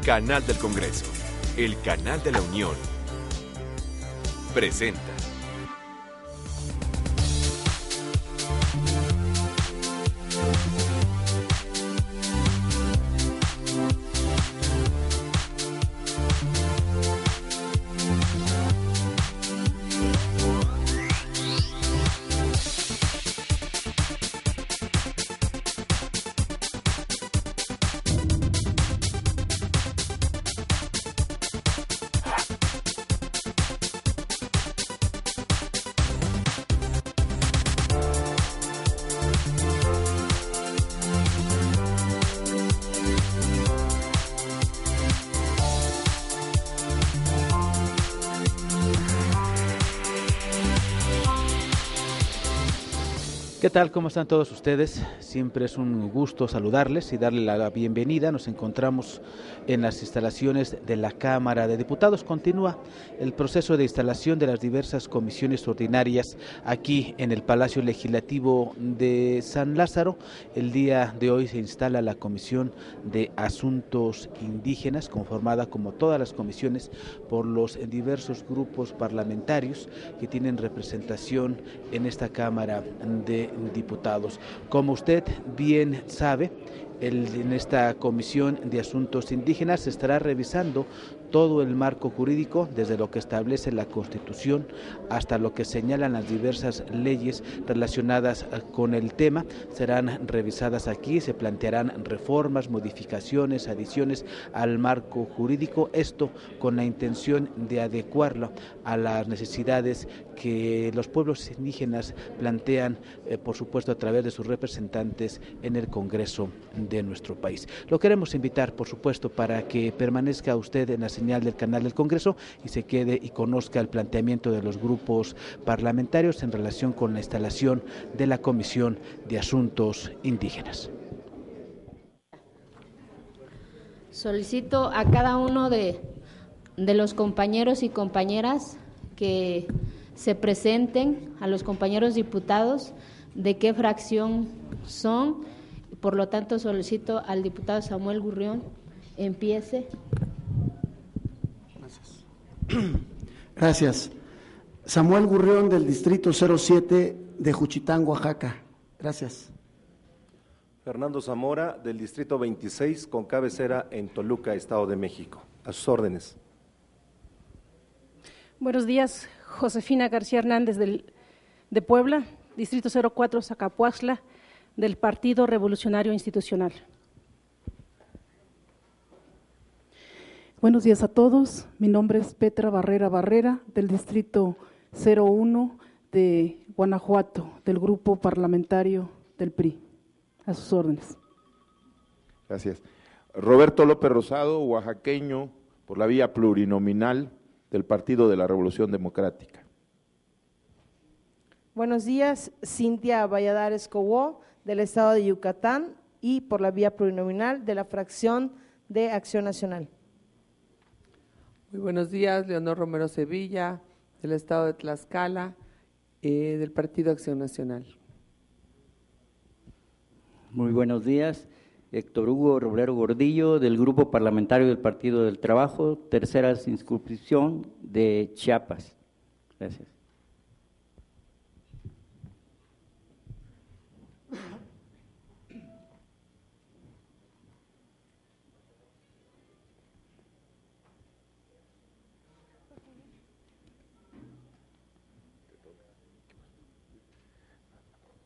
Canal del Congreso, el canal de la Unión, presenta. ¿Qué tal? ¿Cómo están todos ustedes? Siempre es un gusto saludarles y darle la bienvenida. Nos encontramos en las instalaciones de la Cámara de Diputados. Continúa el proceso de instalación de las diversas comisiones ordinarias aquí en el Palacio Legislativo de San Lázaro. El día de hoy se instala la Comisión de Asuntos Indígenas, conformada como todas las comisiones por los diversos grupos parlamentarios que tienen representación en esta Cámara de Diputados. Como usted bien sabe, en esta Comisión de Asuntos Indígenas se estará revisando todo el marco jurídico, desde lo que establece la Constitución hasta lo que señalan las diversas leyes relacionadas con el tema. Serán revisadas aquí, se plantearán reformas, modificaciones, adiciones al marco jurídico, esto con la intención de adecuarlo a las necesidades que los pueblos indígenas plantean, por supuesto a través de sus representantes en el Congreso de nuestro país. Lo queremos invitar, por supuesto, para que permanezca usted en la señal del canal del Congreso y se quede y conozca el planteamiento de los grupos parlamentarios en relación con la instalación de la Comisión de Asuntos Indígenas. Solicito a cada uno de los compañeros y compañeras que se presenten, a los compañeros diputados, de qué fracción son. Por lo tanto, solicito al diputado Samuel Gurrión empiece. Gracias. Samuel Gurrión, del Distrito 07 de Juchitán, Oaxaca. Gracias. Fernando Zamora, del Distrito 26, con cabecera en Toluca, Estado de México. A sus órdenes. Buenos días. Josefina García Hernández, de Puebla, Distrito 04, Zacapuaxtla, del Partido Revolucionario Institucional. Buenos días a todos. Mi nombre es Petra Barrera, del Distrito 01 de Guanajuato, del Grupo Parlamentario del PRI. A sus órdenes. Gracias. Roberto López Rosado, oaxaqueño, por la vía plurinominal del Partido de la Revolución Democrática. Buenos días, Cintia Valladares Cobó, del Estado de Yucatán y por la vía plurinominal de la fracción de Acción Nacional. Muy buenos días, Leonor Romero Sevilla, del Estado de Tlaxcala, del Partido Acción Nacional. Muy buenos días, Héctor Hugo Roblero Gordillo, del Grupo Parlamentario del Partido del Trabajo, tercera circunscripción de Chiapas. Gracias.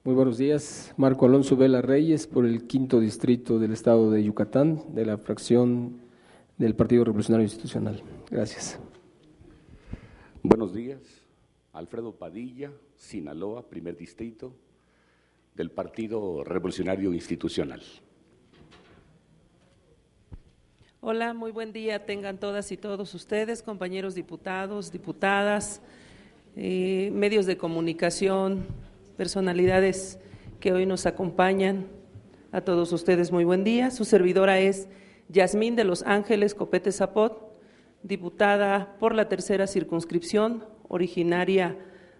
Muy buenos días, Marco Alonso Vela Reyes, por el 5º Distrito del Estado de Yucatán, de la fracción del Partido Revolucionario Institucional. Gracias. Buenos días, Alfredo Padilla, Sinaloa, 1er Distrito, del Partido Revolucionario Institucional. Hola, muy buen día tengan todas y todos ustedes, compañeros diputados, diputadas, medios de comunicación, personalidades que hoy nos acompañan. A todos ustedes muy buen día. Su servidora es Yasmín de Los Ángeles Copete Zapot, diputada por la tercera circunscripción, originaria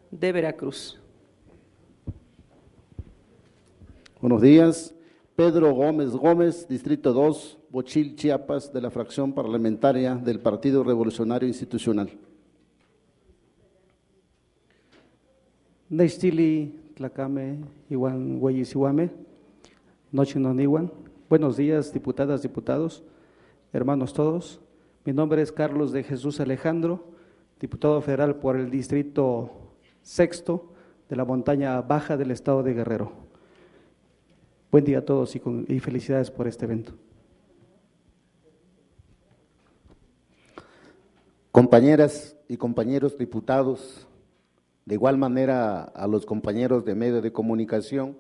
de Veracruz. Buenos días, Pedro Gómez Gómez, Distrito 2, Bochil, Chiapas, de la fracción parlamentaria del Partido Revolucionario Institucional. Nextili Tlacame, Iwan Hueyisihuame, Nochinoniwan. Buenos días, diputadas, diputados, hermanos todos. Mi nombre es Carlos de Jesús Alejandro, diputado federal por el Distrito 6 de la Montaña Baja del Estado de Guerrero. Buen día a todos y felicidades por este evento. Compañeras y compañeros diputados, de igual manera a los compañeros de medios de comunicación,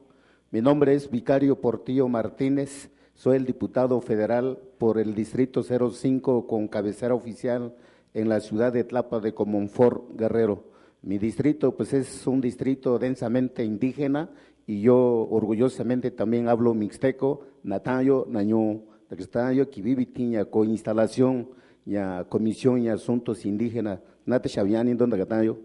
mi nombre es Vicario Portillo Martínez, soy el diputado federal por el Distrito 05 con cabecera oficial en la ciudad de Tlapa de Comonfort, Guerrero. Mi distrito pues es un distrito densamente indígena y yo orgullosamente también hablo mixteco, natayo, naño, taxtayo, kibibitiña, con instalación y comisión y asuntos indígenas, nate xaviani, donde gatayo.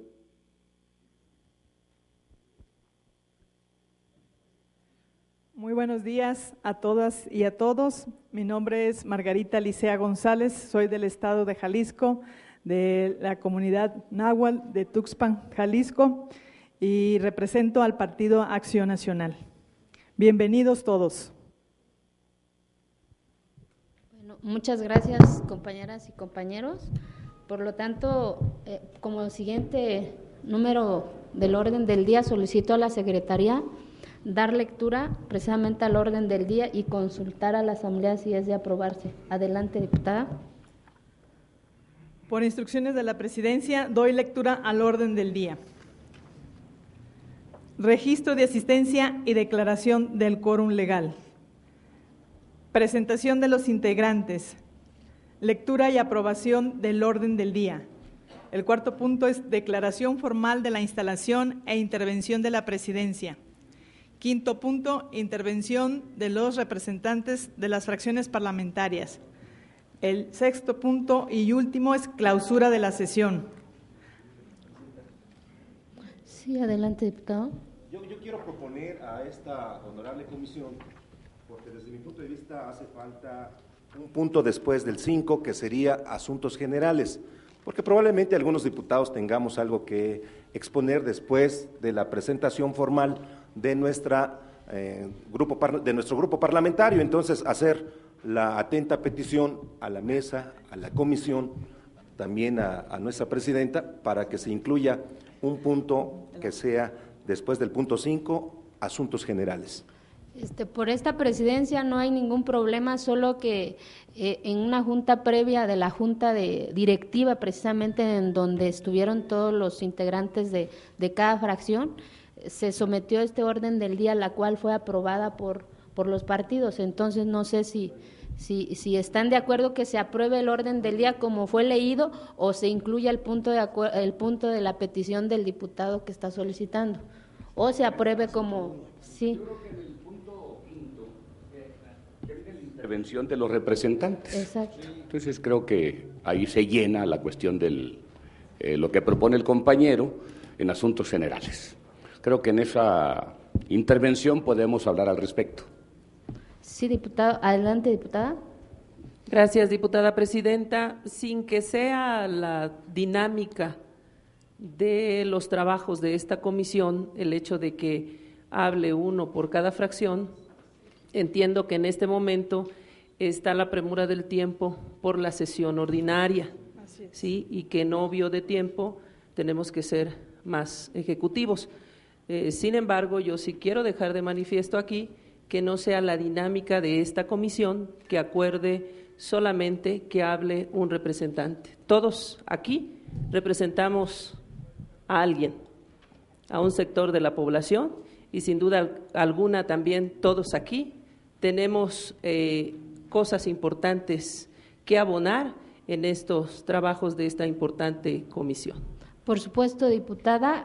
Muy buenos días a todas y a todos. Mi nombre es Margarita Licea González, soy del estado de Jalisco, de la comunidad náhuatl de Tuxpan, Jalisco, y represento al Partido Acción Nacional. Bienvenidos todos. Bueno, muchas gracias, compañeras y compañeros. Por lo tanto, como siguiente número del orden del día, solicito a la Secretaría dar lectura precisamente al orden del día y consultar a la Asamblea si es de aprobarse. Adelante, diputada. Por instrucciones de la Presidencia, doy lectura al orden del día. Registro de asistencia y declaración del quórum legal. Presentación de los integrantes. Lectura y aprobación del orden del día. El cuarto punto es declaración formal de la instalación e intervención de la Presidencia. Quinto punto, intervención de los representantes de las fracciones parlamentarias. El sexto punto y último es clausura de la sesión. Sí, adelante, diputado. Yo quiero proponer a esta honorable comisión, porque desde mi punto de vista hace falta un punto después del 5, que sería asuntos generales, porque probablemente algunos diputados tengamos algo que exponer después de la presentación formal de nuestro grupo parlamentario. Entonces, hacer la atenta petición a la mesa, a la comisión, también a nuestra presidenta, para que se incluya un punto que sea después del punto 5, asuntos generales. Por esta presidencia no hay ningún problema, solo que en una junta previa de la junta directiva, precisamente en donde estuvieron todos los integrantes de cada fracción, se sometió este orden del día, la cual fue aprobada por los partidos. Entonces no sé si están de acuerdo que se apruebe el orden del día como fue leído o se incluya el punto de la petición del diputado que está solicitando, o se apruebe como sí. Yo creo que en el punto quinto viene la intervención de los representantes. Exacto. Entonces creo que ahí se llena la cuestión de lo que propone el compañero en asuntos generales. Creo que en esa intervención podemos hablar al respecto. Sí, diputado. Adelante, diputada. Gracias, diputada presidenta. Sin que sea la dinámica de los trabajos de esta comisión, el hecho de que hable uno por cada fracción, entiendo que en este momento está la premura del tiempo por la sesión ordinaria, ¿sí? Y que en obvio de tiempo tenemos que ser más ejecutivos. Sin embargo, yo sí quiero dejar de manifiesto aquí que no sea la dinámica de esta comisión que acuerde solamente que hable un representante. Todos aquí representamos a alguien, a un sector de la población, y sin duda alguna también todos aquí tenemos cosas importantes que abonar en estos trabajos de esta importante comisión. Por supuesto, diputada,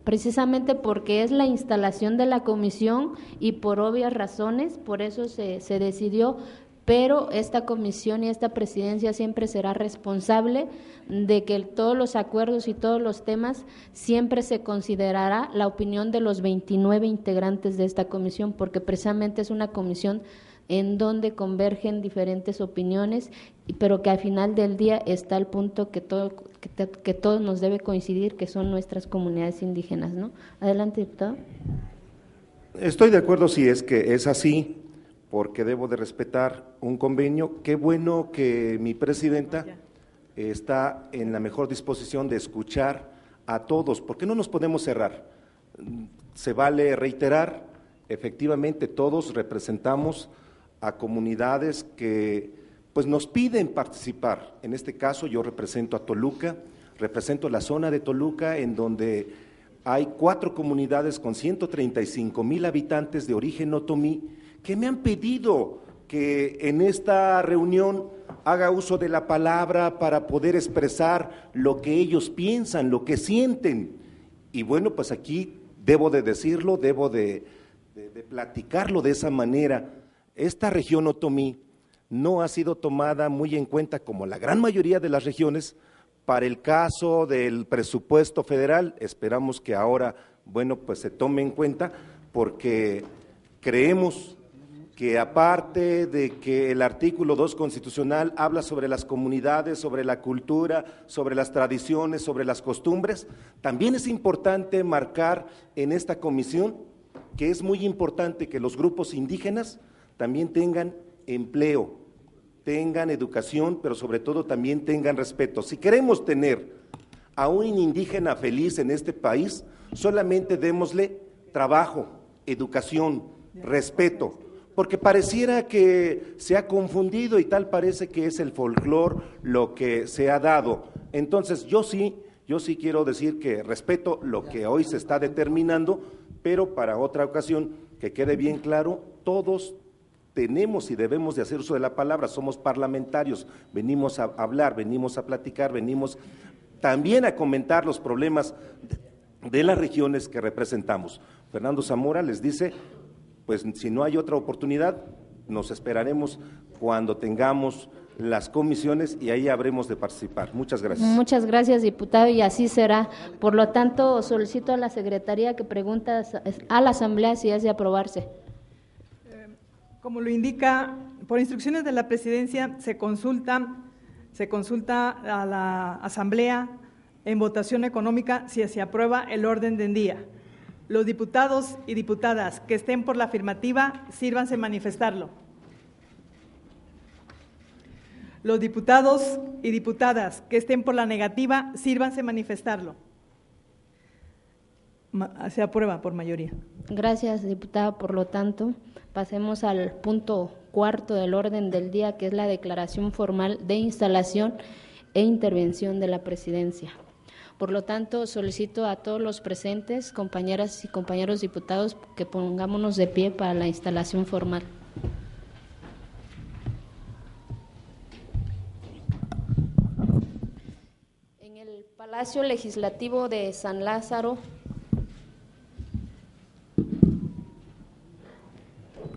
precisamente porque es la instalación de la comisión y por obvias razones, por eso se decidió, pero esta comisión y esta presidencia siempre será responsable de que todos los acuerdos y todos los temas siempre se considerará la opinión de los 29 integrantes de esta comisión, porque precisamente es una comisión en donde convergen diferentes opiniones, pero que al final del día está el punto que todos nos debe coincidir, que son nuestras comunidades indígenas, ¿no? Adelante, diputado. Estoy de acuerdo si es que es así, porque debo de respetar un convenio. Qué bueno que mi presidenta está en la mejor disposición de escuchar a todos, porque no nos podemos cerrar. Se vale reiterar, efectivamente todos representamos a comunidades que pues nos piden participar. En este caso yo represento a Toluca, represento la zona de Toluca en donde hay 4 comunidades con 135,000 habitantes de origen otomí que me han pedido que en esta reunión haga uso de la palabra para poder expresar lo que ellos piensan, lo que sienten. Y bueno, pues aquí debo de decirlo, debo de platicarlo de esa manera. Esta región otomí no ha sido tomada muy en cuenta, como la gran mayoría de las regiones, para el caso del presupuesto federal. Esperamos que ahora, bueno, pues se tome en cuenta, porque creemos que aparte de que el artículo 2 constitucional habla sobre las comunidades, sobre la cultura, sobre las tradiciones, sobre las costumbres, también es importante marcar en esta comisión que es muy importante que los grupos indígenas también tengan empleo, tengan educación, pero sobre todo también tengan respeto. Si queremos tener a un indígena feliz en este país, solamente démosle trabajo, educación, respeto, porque pareciera que se ha confundido y tal parece que es el folclore lo que se ha dado. Entonces yo sí quiero decir que respeto lo que hoy se está determinando, pero para otra ocasión que quede bien claro, todos tenemos y debemos de hacer uso de la palabra, somos parlamentarios, venimos a hablar, venimos a platicar, venimos también a comentar los problemas de las regiones que representamos. Fernando Zamora les dice, pues si no hay otra oportunidad, nos esperaremos cuando tengamos las comisiones y ahí habremos de participar. Muchas gracias. Muchas gracias, diputado, y así será. Por lo tanto, solicito a la Secretaría que pregunte a la Asamblea si es de aprobarse. Como lo indica, por instrucciones de la Presidencia, se consulta a la Asamblea en votación económica si se aprueba el orden del día. Los diputados y diputadas que estén por la afirmativa, sírvanse manifestarlo. Los diputados y diputadas que estén por la negativa, sírvanse manifestarlo. Se aprueba por mayoría. Gracias, diputada. Por lo tanto, pasemos al punto 4 del orden del día, que es la declaración formal de instalación e intervención de la Presidencia. Por lo tanto, solicito a todos los presentes, compañeras y compañeros diputados, que pongámonos de pie para la instalación formal. En el Palacio Legislativo de San Lázaro,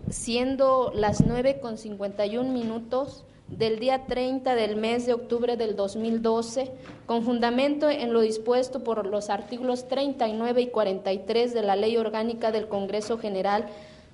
siendo las 9:51 del día 30 del mes de octubre del 2012, con fundamento en lo dispuesto por los artículos 39 y 43 de la Ley Orgánica del Congreso General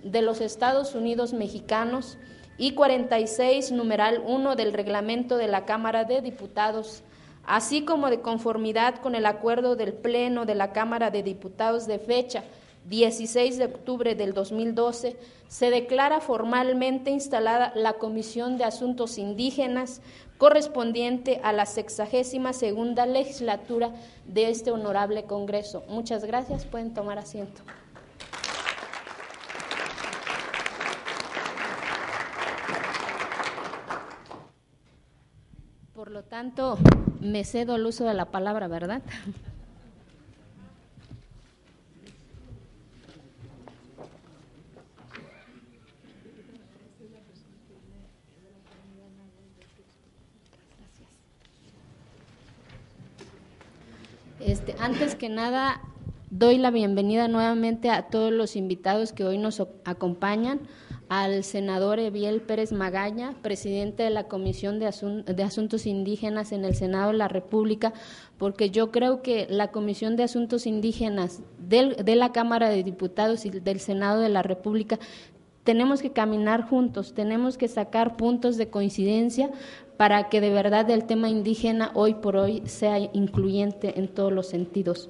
de los Estados Unidos Mexicanos y 46, numeral 1 del Reglamento de la Cámara de Diputados, así como de conformidad con el acuerdo del Pleno de la Cámara de Diputados de fecha 16 de octubre del 2012, se declara formalmente instalada la Comisión de Asuntos Indígenas correspondiente a la 62ª legislatura de este honorable Congreso. Muchas gracias, pueden tomar asiento. Por lo tanto, me cedo el uso de la palabra, ¿verdad? Antes que nada, Doy la bienvenida nuevamente a todos los invitados que hoy nos acompañan, al senador Eviel Pérez Magaña, presidente de la Comisión de Asuntos Indígenas en el Senado de la República, porque yo creo que la Comisión de Asuntos Indígenas de la Cámara de Diputados y del Senado de la República tenemos que caminar juntos, tenemos que sacar puntos de coincidencia para que de verdad el tema indígena hoy por hoy sea incluyente en todos los sentidos.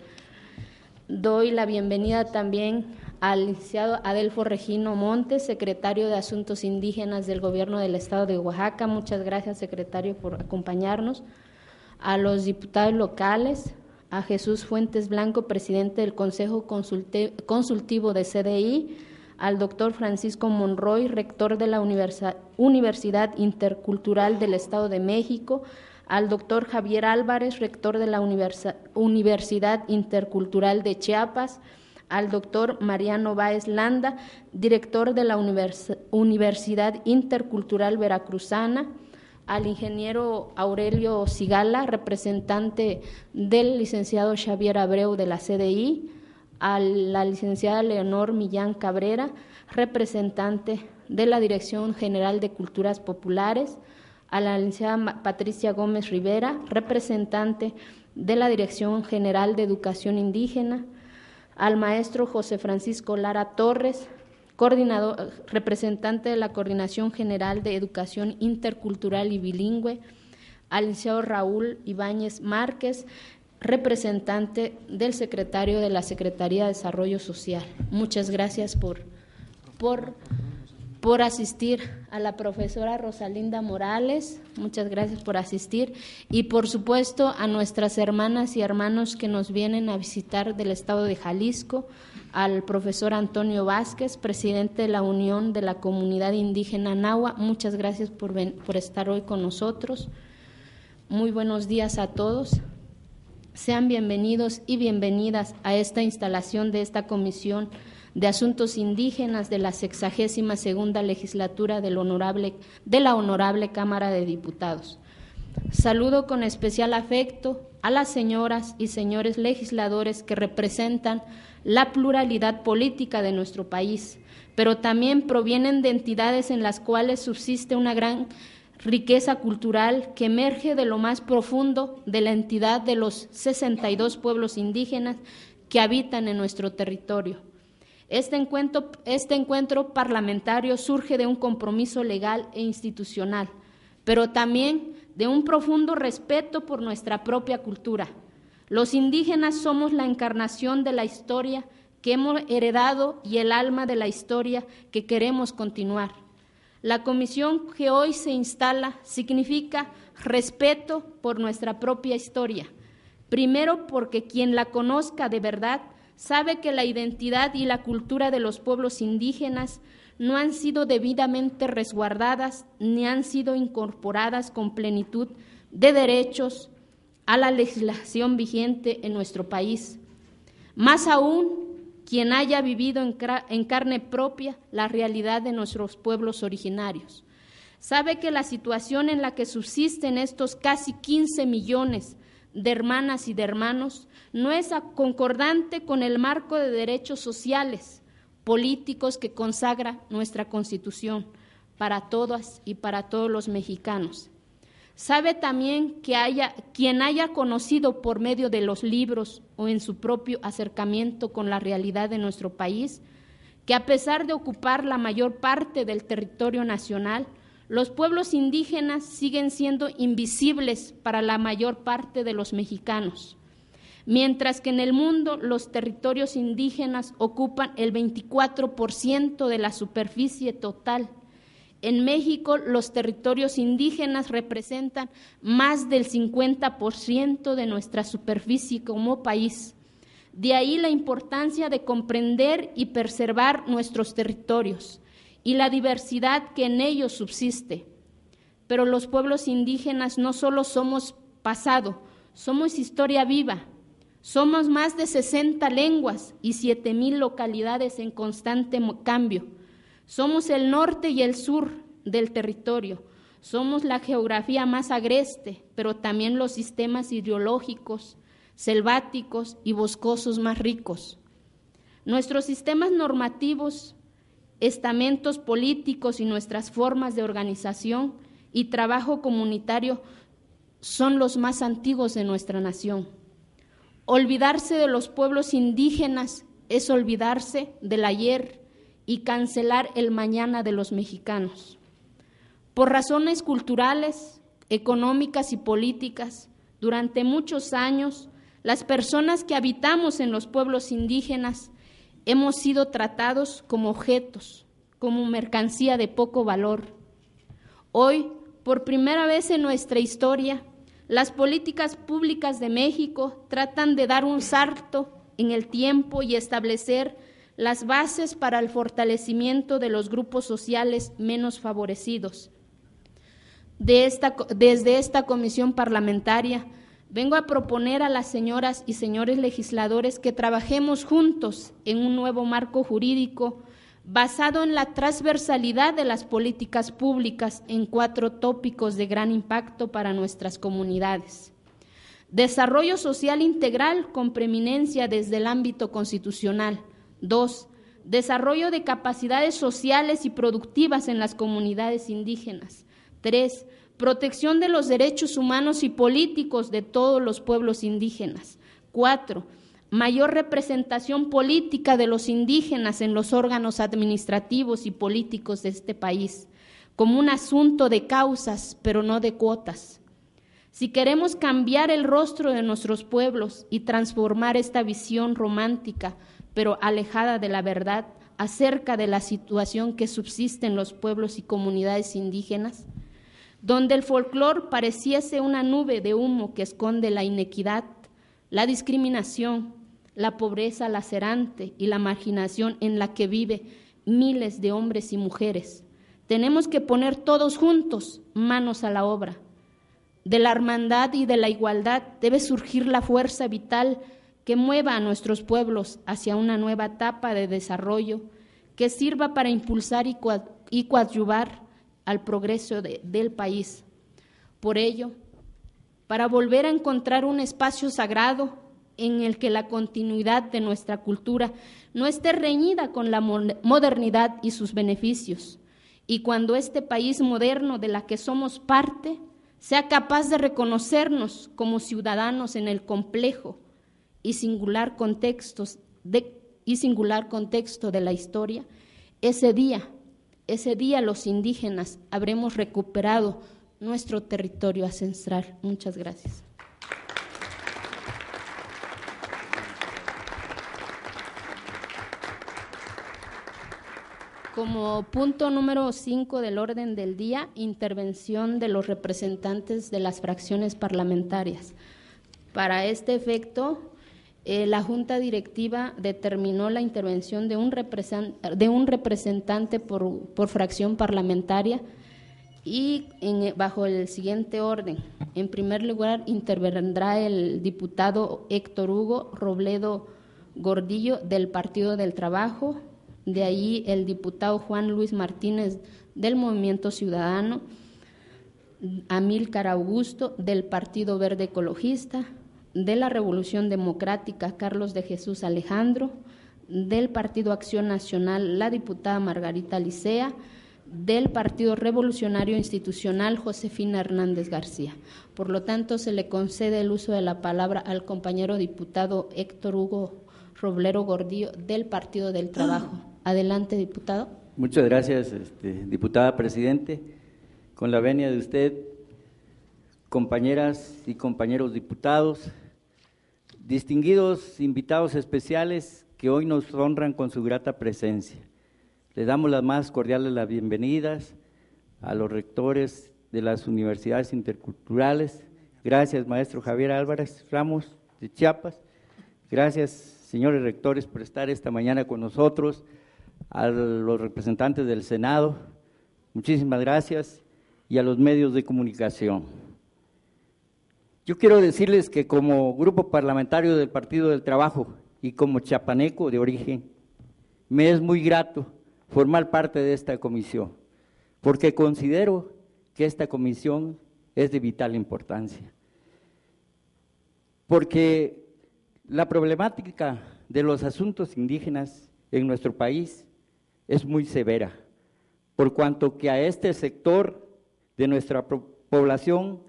Doy la bienvenida también al licenciado Adelfo Regino Montes, secretario de Asuntos Indígenas del Gobierno del Estado de Oaxaca. Muchas gracias, secretario, por acompañarnos. A los diputados locales, a Jesús Fuentes Blanco, presidente del Consejo Consultivo de CDI, al doctor Francisco Monroy, rector de la Universidad Intercultural del Estado de México, al doctor Javier Álvarez, rector de la Universidad Intercultural de Chiapas, al doctor Mariano Báez Landa, director de la Universidad Intercultural Veracruzana, al ingeniero Aurelio Sigala, representante del licenciado Xavier Abreu de la CDI, a la licenciada Leonor Millán Cabrera, representante de la Dirección General de Culturas Populares, a la licenciada Patricia Gómez Rivera, representante de la Dirección General de Educación Indígena, al maestro José Francisco Lara Torres, coordinador, representante de la Coordinación General de Educación Intercultural y Bilingüe, al licenciado Raúl Ibáñez Márquez, representante del secretario de la Secretaría de Desarrollo Social. Muchas gracias por asistir, a la profesora Rosalinda Morales, muchas gracias por asistir, y por supuesto a nuestras hermanas y hermanos que nos vienen a visitar del estado de Jalisco, al profesor Antonio Vázquez, presidente de la Unión de la Comunidad Indígena Náhuatl, muchas gracias por estar hoy con nosotros. Muy buenos días a todos. Sean bienvenidos y bienvenidas a esta instalación de esta Comisión de Asuntos Indígenas de la 62ª Legislatura de la Honorable Cámara de Diputados. Saludo con especial afecto a las señoras y señores legisladores que representan la pluralidad política de nuestro país, pero también provienen de entidades en las cuales subsiste una gran riqueza cultural que emerge de lo más profundo de la entidad de los 62 pueblos indígenas que habitan en nuestro territorio. Este encuentro parlamentario surge de un compromiso legal e institucional, pero también de un profundo respeto por nuestra propia cultura. Los indígenas somos la encarnación de la historia que hemos heredado y el alma de la historia que queremos continuar. La comisión que hoy se instala significa respeto por nuestra propia historia. Primero, porque quien la conozca de verdad sabe que la identidad y la cultura de los pueblos indígenas no han sido debidamente resguardadas ni han sido incorporadas con plenitud de derechos a la legislación vigente en nuestro país. Más aún, quien haya vivido en carne propia la realidad de nuestros pueblos originarios. Sabe que la situación en la que subsisten estos casi 15 millones de hermanas y de hermanos no es concordante con el marco de derechos sociales, políticos que consagra nuestra Constitución para todas y para todos los mexicanos. Sabe también que quien haya conocido por medio de los libros o en su propio acercamiento con la realidad de nuestro país, que a pesar de ocupar la mayor parte del territorio nacional, los pueblos indígenas siguen siendo invisibles para la mayor parte de los mexicanos, mientras que en el mundo los territorios indígenas ocupan el 24% de la superficie total. En México, los territorios indígenas representan más del 50% de nuestra superficie como país. De ahí la importancia de comprender y preservar nuestros territorios y la diversidad que en ellos subsiste. Pero los pueblos indígenas no solo somos pasado, somos historia viva. Somos más de 60 lenguas y 7,000 localidades en constante cambio. Somos el norte y el sur del territorio. Somos la geografía más agreste, pero también los sistemas ideológicos, selváticos y boscosos más ricos. Nuestros sistemas normativos, estamentos políticos y nuestras formas de organización y trabajo comunitario son los más antiguos de nuestra nación. Olvidarse de los pueblos indígenas es olvidarse del ayer y cancelar el mañana de los mexicanos. Por razones culturales, económicas y políticas, durante muchos años, las personas que habitamos en los pueblos indígenas hemos sido tratados como objetos, como mercancía de poco valor. Hoy, por primera vez en nuestra historia, las políticas públicas de México tratan de dar un salto en el tiempo y establecer las bases para el fortalecimiento de los grupos sociales menos favorecidos. Desde esta comisión parlamentaria, vengo a proponer a las señoras y señores legisladores que trabajemos juntos en un nuevo marco jurídico basado en la transversalidad de las políticas públicas en 4 tópicos de gran impacto para nuestras comunidades. Desarrollo social integral con preeminencia desde el ámbito constitucional. 2. Desarrollo de capacidades sociales y productivas en las comunidades indígenas. 3. Protección de los derechos humanos y políticos de todos los pueblos indígenas. 4. Mayor representación política de los indígenas en los órganos administrativos y políticos de este país, como un asunto de causas, pero no de cuotas. Si queremos cambiar el rostro de nuestros pueblos y transformar esta visión romántica, pero alejada de la verdad, acerca de la situación que subsiste en los pueblos y comunidades indígenas, donde el folclore pareciese una nube de humo que esconde la inequidad, la discriminación, la pobreza lacerante y la marginación en la que viven miles de hombres y mujeres. Tenemos que poner todos juntos manos a la obra. De la hermandad y de la igualdad debe surgir la fuerza vital que mueva a nuestros pueblos hacia una nueva etapa de desarrollo que sirva para impulsar y coadyuvar al progreso del país. Por ello, para volver a encontrar un espacio sagrado en el que la continuidad de nuestra cultura no esté reñida con la modernidad y sus beneficios, y cuando este país moderno de la que somos parte sea capaz de reconocernos como ciudadanos en el complejo y singular contexto de la historia, ese día los indígenas habremos recuperado nuestro territorio ancestral. Muchas gracias. Como punto número 5 del orden del día, intervención de los representantes de las fracciones parlamentarias. Para este efecto, la Junta Directiva determinó la intervención de un representante por fracción parlamentaria y bajo el siguiente orden. En primer lugar, intervendrá el diputado Héctor Hugo Robledo Gordillo del Partido del Trabajo. De ahí el diputado Juan Luis Martínez del Movimiento Ciudadano, Amílcar Augusto del Partido Verde Ecologista, de la Revolución Democrática Carlos de Jesús Alejandro, del Partido Acción Nacional la diputada Margarita Licea, del Partido Revolucionario Institucional Josefina Hernández García. Por lo tanto, se le concede el uso de la palabra al compañero diputado Héctor Hugo Robledo Gordillo del Partido del Trabajo. Adelante, diputado. Muchas gracias, diputada presidente. Con la venia de usted, compañeras y compañeros diputados, distinguidos invitados especiales que hoy nos honran con su grata presencia. Les damos las más cordiales las bienvenidas a los rectores de las universidades interculturales. Gracias, maestro Javier Álvarez Ramos de Chiapas. Gracias, señores rectores, por estar esta mañana con nosotros. A los representantes del Senado, muchísimas gracias, y a los medios de comunicación. Yo quiero decirles que como grupo parlamentario del Partido del Trabajo y como chiapaneco de origen, me es muy grato formar parte de esta comisión, porque considero que esta comisión es de vital importancia. Porque La problemática de los asuntos indígenas en nuestro país es muy severa, por cuanto que a este sector de nuestra población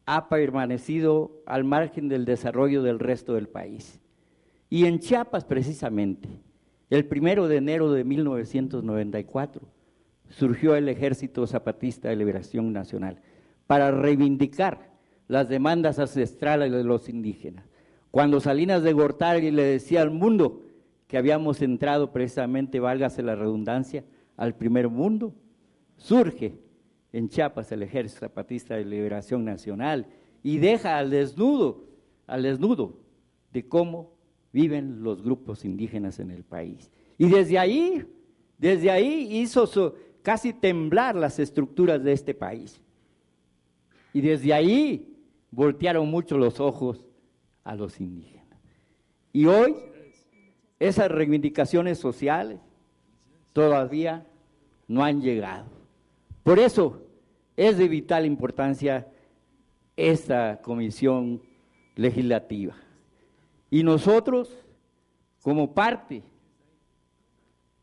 ha permanecido al margen del desarrollo del resto del país. Y en Chiapas, precisamente, el 1 de enero de 1994, surgió el Ejército Zapatista de Liberación Nacional para reivindicar las demandas ancestrales de los indígenas. Cuando Salinas de Gortari le decía al mundo que habíamos entrado precisamente, válgase la redundancia, al primer mundo, surge en Chiapas el Ejército Zapatista de Liberación Nacional y deja al desnudo de cómo viven los grupos indígenas en el país. Y desde ahí hizo casi temblar las estructuras de este país. Y desde ahí voltearon mucho los ojos a los indígenas. Y hoy esas reivindicaciones sociales todavía no han llegado. Por eso es de vital importancia esta comisión legislativa. Y nosotros, como parte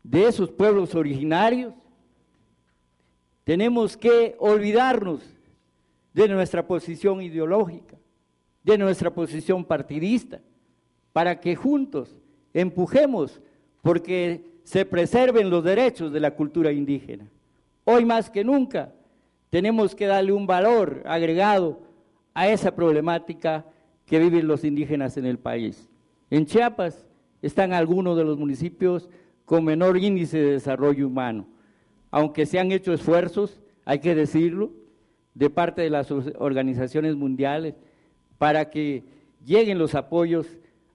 de esos pueblos originarios, tenemos que olvidarnos de nuestra posición ideológica, de nuestra posición partidista, para que juntos empujemos porque se preserven los derechos de la cultura indígena. Hoy más que nunca tenemos que darle un valor agregado a esa problemática que viven los indígenas en el país. En Chiapas están algunos de los municipios con menor índice de desarrollo humano, aunque se han hecho esfuerzos, hay que decirlo, de parte de las organizaciones mundiales para que lleguen los apoyos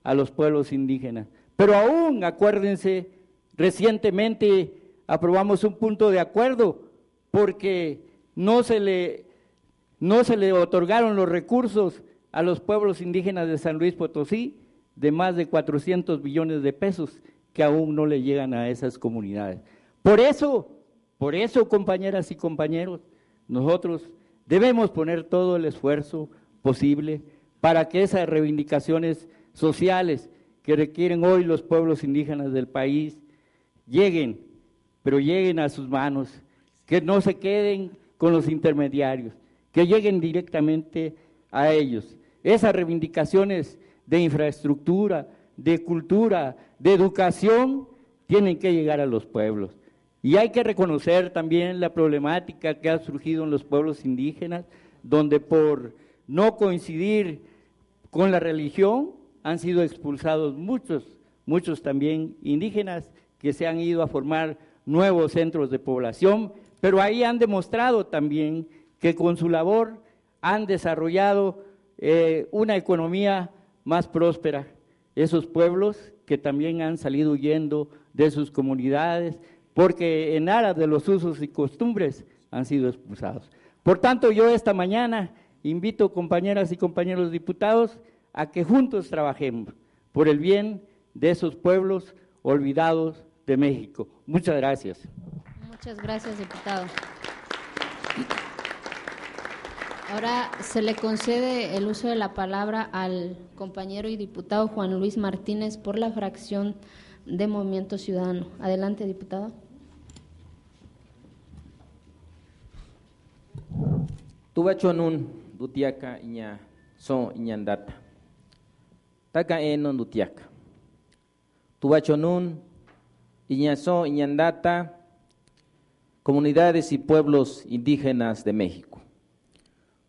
a los pueblos indígenas. Pero aún, acuérdense, recientemente aprobamos un punto de acuerdo porque no se le otorgaron los recursos a los pueblos indígenas de San Luis Potosí de más de 400 billones de pesos que aún no le llegan a esas comunidades. Por eso, compañeras y compañeros, nosotros debemos poner todo el esfuerzo posible para que esas reivindicaciones sociales que requieren hoy los pueblos indígenas del país lleguen, pero lleguen a sus manos, que no se queden con los intermediarios, que lleguen directamente a ellos. Esas reivindicaciones de infraestructura, de cultura, de educación, tienen que llegar a los pueblos. Y hay que reconocer también la problemática que ha surgido en los pueblos indígenas, donde por no coincidir con la religión han sido expulsados muchos también indígenas que se han ido a formar nuevos centros de población, pero ahí han demostrado también que con su labor han desarrollado una economía más próspera. Esos pueblos que también han salido huyendo de sus comunidades, porque en aras de los usos y costumbres han sido expulsados. Por tanto, yo esta mañana invito, compañeras y compañeros diputados, a que juntos trabajemos por el bien de esos pueblos olvidados de México. Muchas gracias. Muchas gracias, diputado. Ahora se le concede el uso de la palabra al compañero y diputado Juan Luis Martínez por la fracción de Movimiento Ciudadano. Adelante, diputado. Tubachonun dutiaka iña son iñandata. Taka enon dutiaka. Tubachonun iña son iñandata, comunidades y pueblos indígenas de México.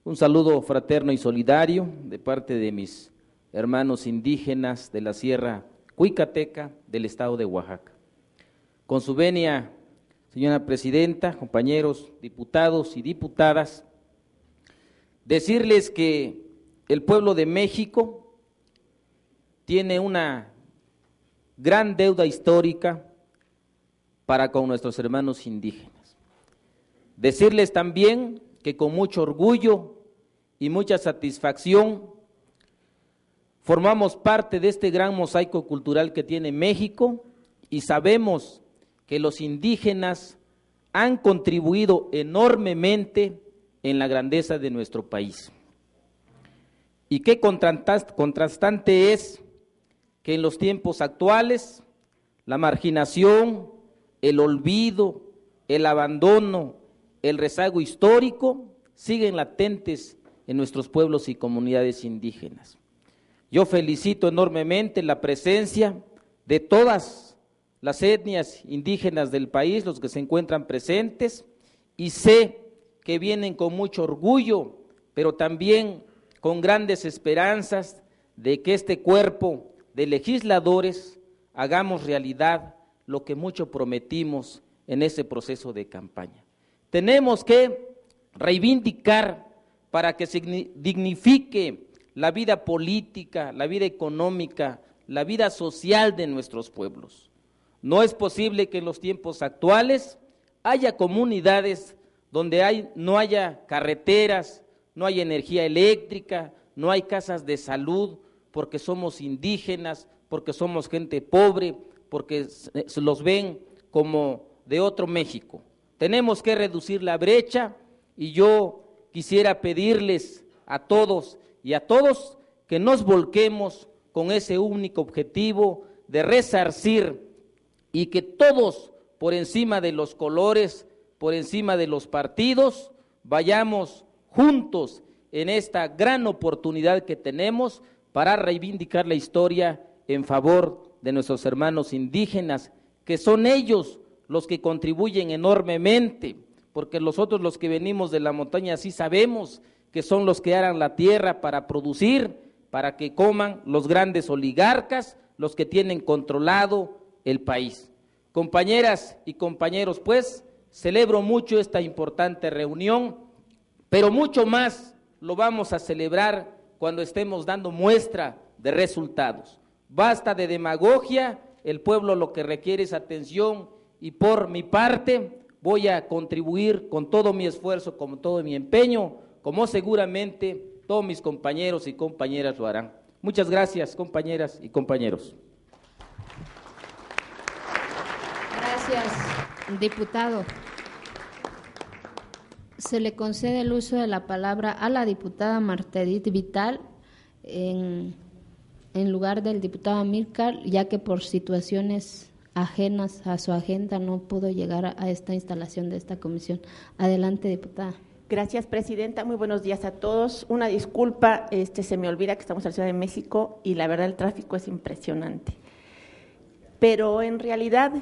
Un saludo fraterno y solidario de parte de mis hermanos indígenas de la Sierra Cuicateca del estado de Oaxaca. Con su venia, señora presidenta, compañeros diputados y diputadas, decirles que el pueblo de México tiene una gran deuda histórica para con nuestros hermanos indígenas. Decirles también que con mucho orgullo y mucha satisfacción formamos parte de este gran mosaico cultural que tiene México y sabemos que los indígenas han contribuido enormemente en la grandeza de nuestro país. Y qué contrastante es que en los tiempos actuales la marginación, el olvido, el abandono, el rezago histórico siguen latentes en nuestros pueblos y comunidades indígenas. Yo felicito enormemente la presencia de todas las etnias indígenas del país, los que se encuentran presentes, y sé que vienen con mucho orgullo, pero también con grandes esperanzas de que este cuerpo de legisladores hagamos realidad lo que mucho prometimos en ese proceso de campaña. Tenemos que reivindicar para que se dignifique la vida política, la vida económica, la vida social de nuestros pueblos. No es posible que en los tiempos actuales haya comunidades donde no haya carreteras, no hay energía eléctrica, no hay casas de salud, porque somos indígenas, porque somos gente pobre, porque se los ven como de otro México. Tenemos que reducir la brecha y yo quisiera pedirles a todos y a todos que nos volquemos con ese único objetivo de resarcir y que todos, por encima de los colores, por encima de los partidos, vayamos juntos en esta gran oportunidad que tenemos para reivindicar la historia en favor de nuestros hermanos indígenas, que son ellos los que contribuyen enormemente, porque nosotros los que venimos de la montaña sí sabemos que son los que aran la tierra para producir, para que coman los grandes oligarcas, los que tienen controlado el país. Compañeras y compañeros, pues, celebro mucho esta importante reunión, pero mucho más lo vamos a celebrar cuando estemos dando muestra de resultados. Basta de demagogia, el pueblo lo que requiere es atención y por mi parte voy a contribuir con todo mi esfuerzo, con todo mi empeño, como seguramente todos mis compañeros y compañeras lo harán. Muchas gracias, compañeras y compañeros. Gracias, diputado. Se le concede el uso de la palabra a la diputada Marta Edith Vital en lugar del diputado Amílcar, ya que por situaciones ajenas a su agenda no pudo llegar a esta instalación de esta comisión. Adelante, diputada. Gracias, presidenta. Muy buenos días a todos. Una disculpa, se me olvida que estamos en la Ciudad de México y la verdad el tráfico es impresionante. Pero en realidad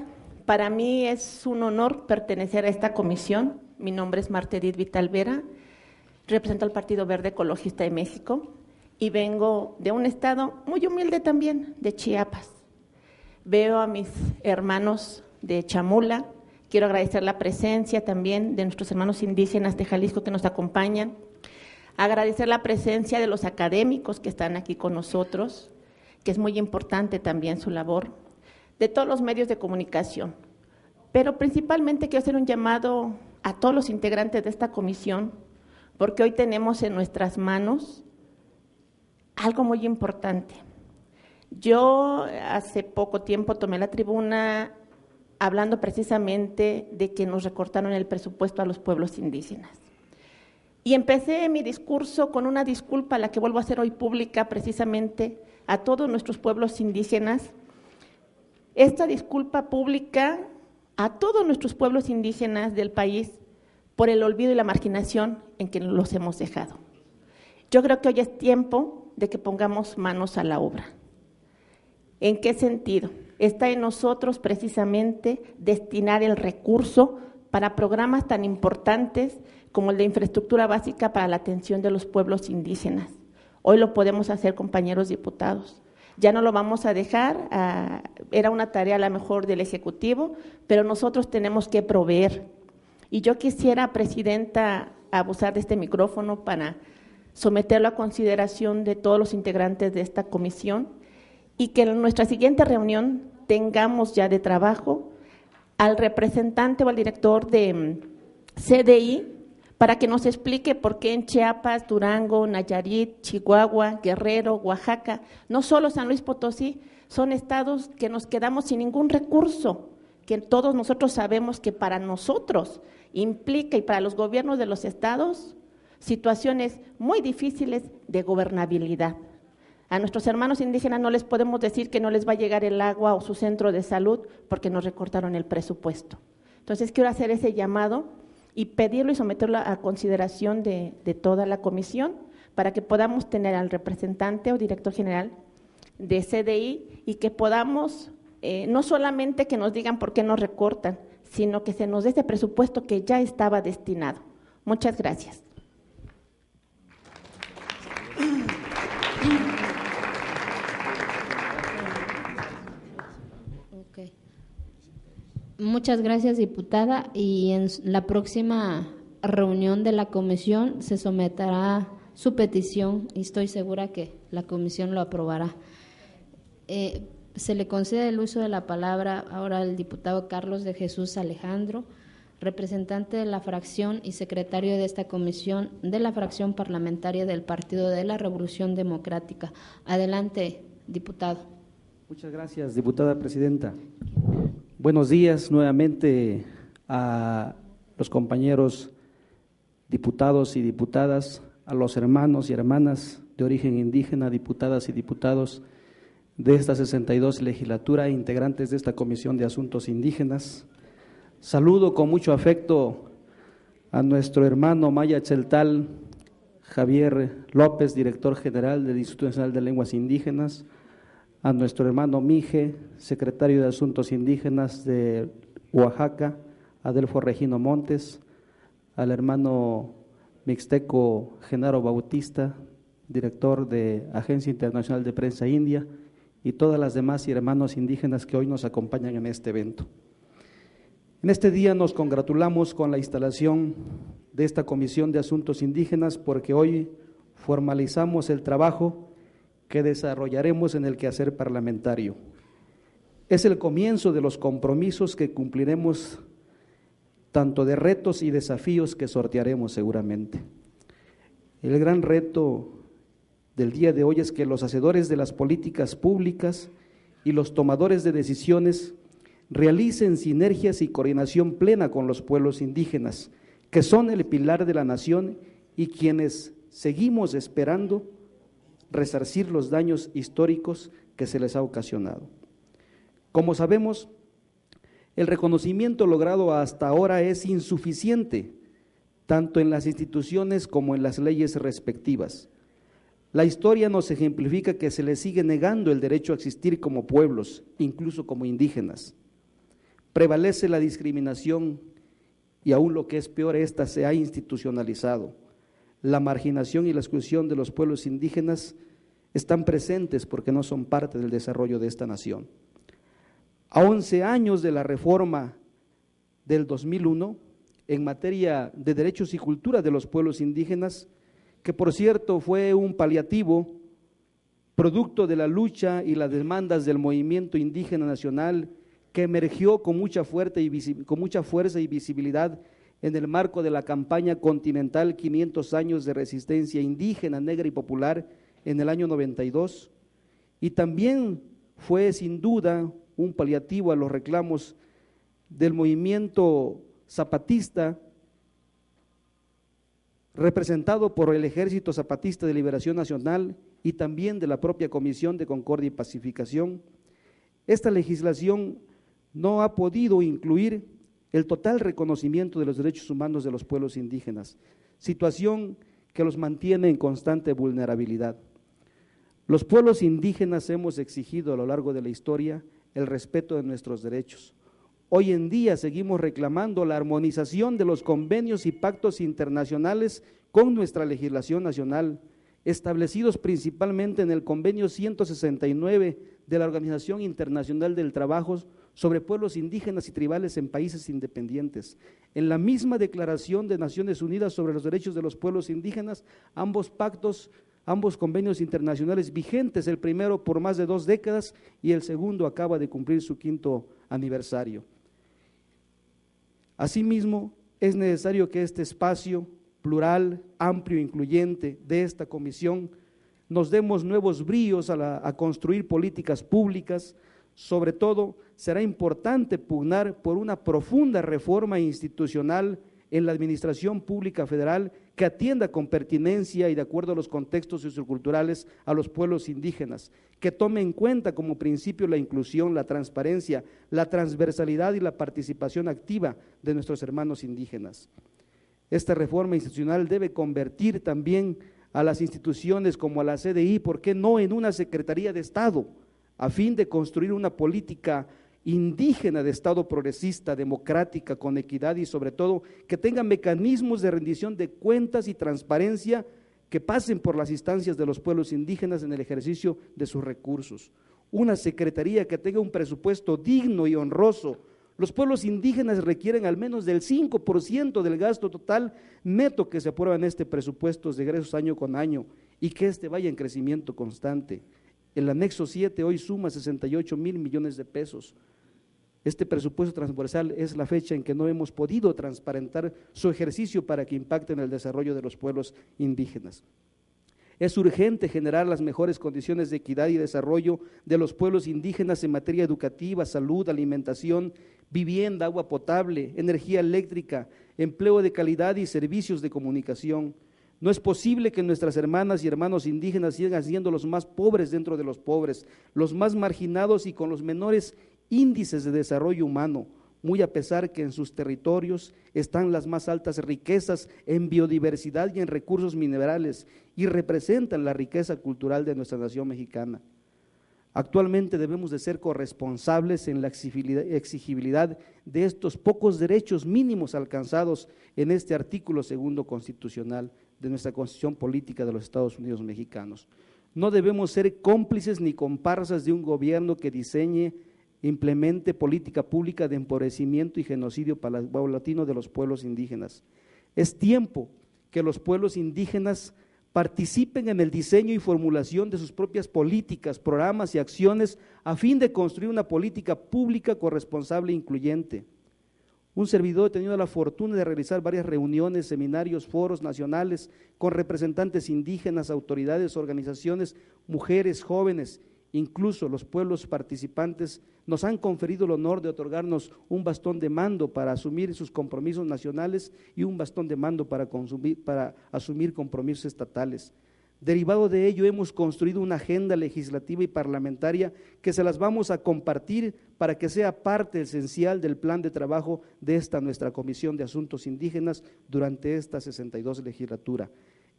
para mí es un honor pertenecer a esta comisión. Mi nombre es Marta Edith Vital Vera, represento al Partido Verde Ecologista de México y vengo de un estado muy humilde también, de Chiapas. Veo a mis hermanos de Chamula, quiero agradecer la presencia también de nuestros hermanos indígenas de Jalisco que nos acompañan, agradecer la presencia de los académicos que están aquí con nosotros, que es muy importante también su labor, de todos los medios de comunicación, pero principalmente quiero hacer un llamado a todos los integrantes de esta comisión, porque hoy tenemos en nuestras manos algo muy importante. Yo hace poco tiempo tomé la tribuna hablando precisamente de que nos recortaron el presupuesto a los pueblos indígenas. Y empecé mi discurso con una disculpa, la que vuelvo a hacer hoy pública precisamente a todos nuestros pueblos indígenas. Esta disculpa pública a todos nuestros pueblos indígenas del país por el olvido y la marginación en que los hemos dejado. Yo creo que hoy es tiempo de que pongamos manos a la obra. ¿En qué sentido? Está en nosotros precisamente destinar el recurso para programas tan importantes como el de infraestructura básica para la atención de los pueblos indígenas. Hoy lo podemos hacer, compañeros diputados. Ya no lo vamos a dejar, era una tarea a lo mejor del Ejecutivo, pero nosotros tenemos que proveer. Y yo quisiera, presidenta, abusar de este micrófono para someterlo a consideración de todos los integrantes de esta comisión y que en nuestra siguiente reunión tengamos ya de trabajo al representante o al director de CDI para que nos explique por qué en Chiapas, Durango, Nayarit, Chihuahua, Guerrero, Oaxaca, no solo San Luis Potosí, son estados que nos quedamos sin ningún recurso, que todos nosotros sabemos que para nosotros implica y para los gobiernos de los estados situaciones muy difíciles de gobernabilidad. A nuestros hermanos indígenas no les podemos decir que no les va a llegar el agua o su centro de salud porque nos recortaron el presupuesto. Entonces, quiero hacer ese llamado y pedirlo y someterlo a consideración de toda la comisión para que podamos tener al representante o director general de CDI y que podamos, no solamente que nos digan por qué nos recortan, sino que se nos dé ese presupuesto que ya estaba destinado. Muchas gracias. Muchas gracias, diputada, y en la próxima reunión de la comisión se someterá su petición y estoy segura que la comisión lo aprobará. Se le concede el uso de la palabra ahora al diputado Carlos de Jesús Alejandro, representante de la fracción y secretario de esta comisión de la fracción parlamentaria del Partido de la Revolución Democrática. Adelante, diputado. Muchas gracias, diputada presidenta. Buenos días nuevamente a los compañeros diputados y diputadas, a los hermanos y hermanas de origen indígena, diputadas y diputados de esta 62 legislatura e integrantes de esta Comisión de Asuntos Indígenas. Saludo con mucho afecto a nuestro hermano Maya Cheltal Javier López, director general del Instituto Nacional de Lenguas Indígenas, a nuestro hermano Mije, secretario de Asuntos Indígenas de Oaxaca, Adelfo Regino Montes, al hermano mixteco Genaro Bautista, director de Agencia Internacional de Prensa India, y todas las demás hermanos indígenas que hoy nos acompañan en este evento. En este día nos congratulamos con la instalación de esta Comisión de Asuntos Indígenas porque hoy formalizamos el trabajo que desarrollaremos en el quehacer parlamentario. Es el comienzo de los compromisos que cumpliremos, tanto de retos y desafíos que sortearemos seguramente. El gran reto del día de hoy es que los hacedores de las políticas públicas y los tomadores de decisiones realicen sinergias y coordinación plena con los pueblos indígenas, que son el pilar de la nación y quienes seguimos esperando resarcir los daños históricos que se les ha ocasionado. Como sabemos, el reconocimiento logrado hasta ahora es insuficiente, tanto en las instituciones como en las leyes respectivas. La historia nos ejemplifica que se les sigue negando el derecho a existir como pueblos, incluso como indígenas. Prevalece la discriminación y aún lo que es peor, esta se ha institucionalizado. La marginación y la exclusión de los pueblos indígenas están presentes porque no son parte del desarrollo de esta nación. A 11 años de la reforma del 2001 en materia de derechos y cultura de los pueblos indígenas, que por cierto fue un paliativo producto de la lucha y las demandas del movimiento indígena nacional que emergió con mucha fuerza y visibilidad en el marco de la campaña continental 500 años de resistencia indígena, negra y popular en el año 92, y también fue sin duda un paliativo a los reclamos del movimiento zapatista representado por el Ejército Zapatista de Liberación Nacional y también de la propia Comisión de Concordia y Pacificación. Esta legislación no ha podido incluir el total reconocimiento de los derechos humanos de los pueblos indígenas, situación que los mantiene en constante vulnerabilidad. Los pueblos indígenas hemos exigido a lo largo de la historia el respeto de nuestros derechos. Hoy en día seguimos reclamando la armonización de los convenios y pactos internacionales con nuestra legislación nacional, establecidos principalmente en el convenio 169 de la Organización Internacional del Trabajo sobre pueblos indígenas y tribales en países independientes. En la misma Declaración de Naciones Unidas sobre los Derechos de los Pueblos Indígenas, ambos convenios internacionales vigentes, el primero por más de 2 décadas y el segundo acaba de cumplir su 5º aniversario. Asimismo, es necesario que este espacio plural, amplio e incluyente de esta comisión nos demos nuevos bríos a construir políticas públicas. Sobre todo, será importante pugnar por una profunda reforma institucional en la administración pública federal que atienda con pertinencia y de acuerdo a los contextos socioculturales a los pueblos indígenas, que tome en cuenta como principio la inclusión, la transparencia, la transversalidad y la participación activa de nuestros hermanos indígenas. Esta reforma institucional debe convertir también a las instituciones como a la CDI, ¿por qué no?, en una Secretaría de Estado, a fin de construir una política indígena de Estado progresista, democrática, con equidad y sobre todo que tenga mecanismos de rendición de cuentas y transparencia que pasen por las instancias de los pueblos indígenas en el ejercicio de sus recursos. Una secretaría que tenga un presupuesto digno y honroso. Los pueblos indígenas requieren al menos del 5% del gasto total neto que se aprueba en este presupuesto de egresos año con año y que este vaya en crecimiento constante. El anexo 7 hoy suma 68,000 millones de pesos. Este presupuesto transversal es la fecha en que no hemos podido transparentar su ejercicio para que impacte en el desarrollo de los pueblos indígenas. Es urgente generar las mejores condiciones de equidad y desarrollo de los pueblos indígenas en materia educativa, salud, alimentación, vivienda, agua potable, energía eléctrica, empleo de calidad y servicios de comunicación. No es posible que nuestras hermanas y hermanos indígenas sigan siendo los más pobres dentro de los pobres, los más marginados y con los menores índices de desarrollo humano, muy a pesar que en sus territorios están las más altas riquezas en biodiversidad y en recursos minerales y representan la riqueza cultural de nuestra nación mexicana. Actualmente debemos de ser corresponsables en la exigibilidad de estos pocos derechos mínimos alcanzados en este artículo 2 constitucional de nuestra Constitución Política de los Estados Unidos Mexicanos. No debemos ser cómplices ni comparsas de un gobierno que diseñe e implemente política pública de empobrecimiento y genocidio paulatino de los pueblos indígenas. Es tiempo que los pueblos indígenas participen en el diseño y formulación de sus propias políticas, programas y acciones a fin de construir una política pública corresponsable e incluyente. Un servidor ha tenido la fortuna de realizar varias reuniones, seminarios, foros nacionales con representantes indígenas, autoridades, organizaciones, mujeres, jóvenes. Incluso los pueblos participantes nos han conferido el honor de otorgarnos un bastón de mando para asumir sus compromisos nacionales y un bastón de mando para asumir compromisos estatales. Derivado de ello, hemos construido una agenda legislativa y parlamentaria que se las vamos a compartir para que sea parte esencial del plan de trabajo de esta nuestra Comisión de Asuntos Indígenas durante esta 62 legislatura.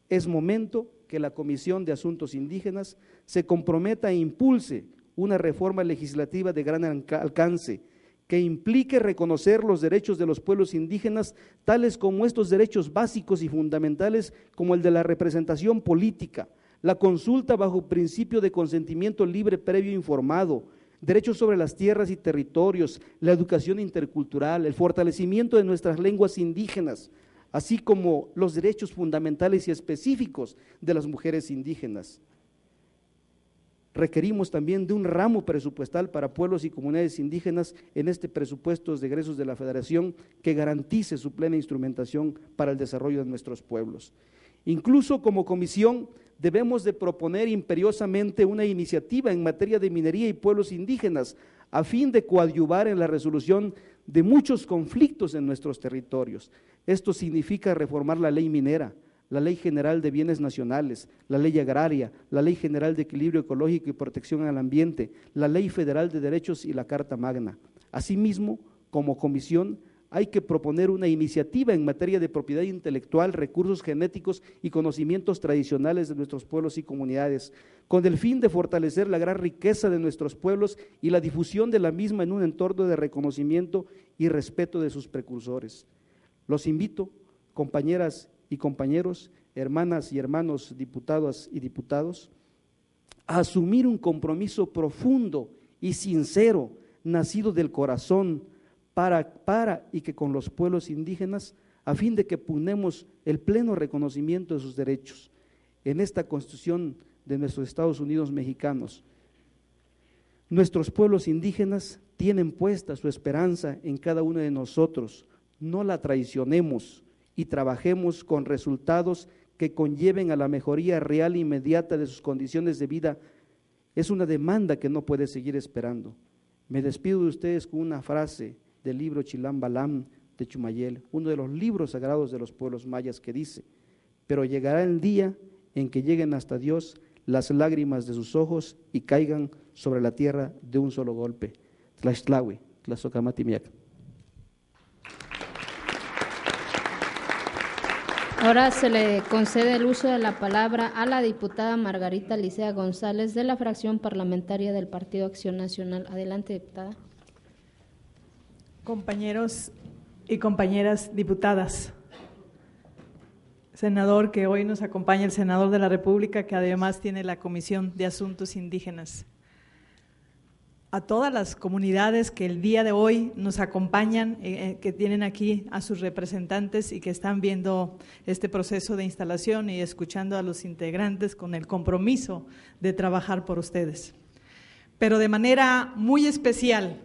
Es momento que la Comisión de Asuntos Indígenas se comprometa e impulse una reforma legislativa de gran alcance que implique reconocer los derechos de los pueblos indígenas, tales como estos derechos básicos y fundamentales como el de la representación política, la consulta bajo principio de consentimiento libre, previo e informado, derechos sobre las tierras y territorios, la educación intercultural, el fortalecimiento de nuestras lenguas indígenas, así como los derechos fundamentales y específicos de las mujeres indígenas. Requerimos también de un ramo presupuestal para pueblos y comunidades indígenas en este presupuesto de egresos de la Federación que garantice su plena instrumentación para el desarrollo de nuestros pueblos. Incluso como comisión debemos de proponer imperiosamente una iniciativa en materia de minería y pueblos indígenas a fin de coadyuvar en la resolución de muchos conflictos en nuestros territorios. Esto significa reformar la ley minera, la Ley General de Bienes Nacionales, la Ley Agraria, la Ley General de Equilibrio Ecológico y Protección al Ambiente, la Ley Federal de Derechos y la Carta Magna. Asimismo, como comisión, hay que proponer una iniciativa en materia de propiedad intelectual, recursos genéticos y conocimientos tradicionales de nuestros pueblos y comunidades, con el fin de fortalecer la gran riqueza de nuestros pueblos y la difusión de la misma en un entorno de reconocimiento y respeto de sus precursores. Los invito, compañeras y compañeros, hermanas y hermanos diputadas y diputados, a asumir un compromiso profundo y sincero, nacido del corazón, para y que con los pueblos indígenas, a fin de que pugnemos el pleno reconocimiento de sus derechos. En esta Constitución de nuestros Estados Unidos mexicanos, nuestros pueblos indígenas tienen puesta su esperanza en cada uno de nosotros. No la traicionemos y trabajemos con resultados que conlleven a la mejoría real e inmediata de sus condiciones de vida. Es una demanda que no puede seguir esperando. Me despido de ustedes con una frase del libro Chilam Balam Techumayel, uno de los libros sagrados de los pueblos mayas, que dice: pero llegará el día en que lleguen hasta Dios las lágrimas de sus ojos y caigan sobre la tierra de un solo golpe. Tlaxtlahui, Tlazocamati-Miac. Ahora se le concede el uso de la palabra a la diputada Margarita Licea González, de la fracción parlamentaria del Partido Acción Nacional. Adelante, diputada. Compañeros y compañeras diputadas, senador que hoy nos acompaña, el senador de la República, que además tiene la Comisión de Asuntos Indígenas, a todas las comunidades que el día de hoy nos acompañan, que tienen aquí a sus representantes y que están viendo este proceso de instalación y escuchando a los integrantes con el compromiso de trabajar por ustedes. Pero de manera muy especial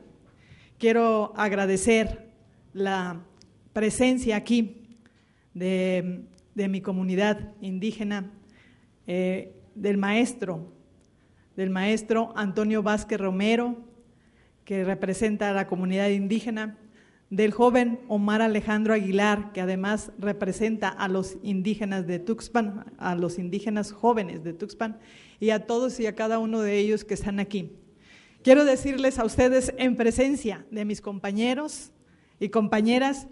quiero agradecer la presencia aquí de mi comunidad indígena, del maestro Antonio Vázquez Romero, que representa a la comunidad indígena, del joven Omar Alejandro Aguilar, que además representa a los indígenas de Tuxpan, a los indígenas jóvenes de Tuxpan, y a todos y a cada uno de ellos que están aquí. Quiero decirles a ustedes, en presencia de mis compañeros y compañeras,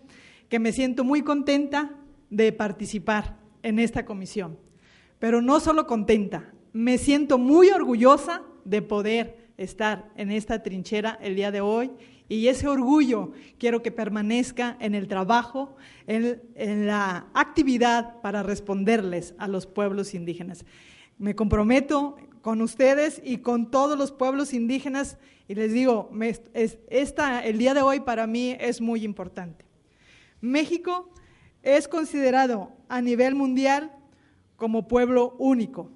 que me siento muy contenta de participar en esta comisión, pero no solo contenta, me siento muy orgullosa de poder estar en esta trinchera el día de hoy, y ese orgullo quiero que permanezca en el trabajo, en la actividad para responderles a los pueblos indígenas. Me comprometo con ustedes y con todos los pueblos indígenas y les digo, el día de hoy para mí es muy importante. México es considerado a nivel mundial como pueblo único.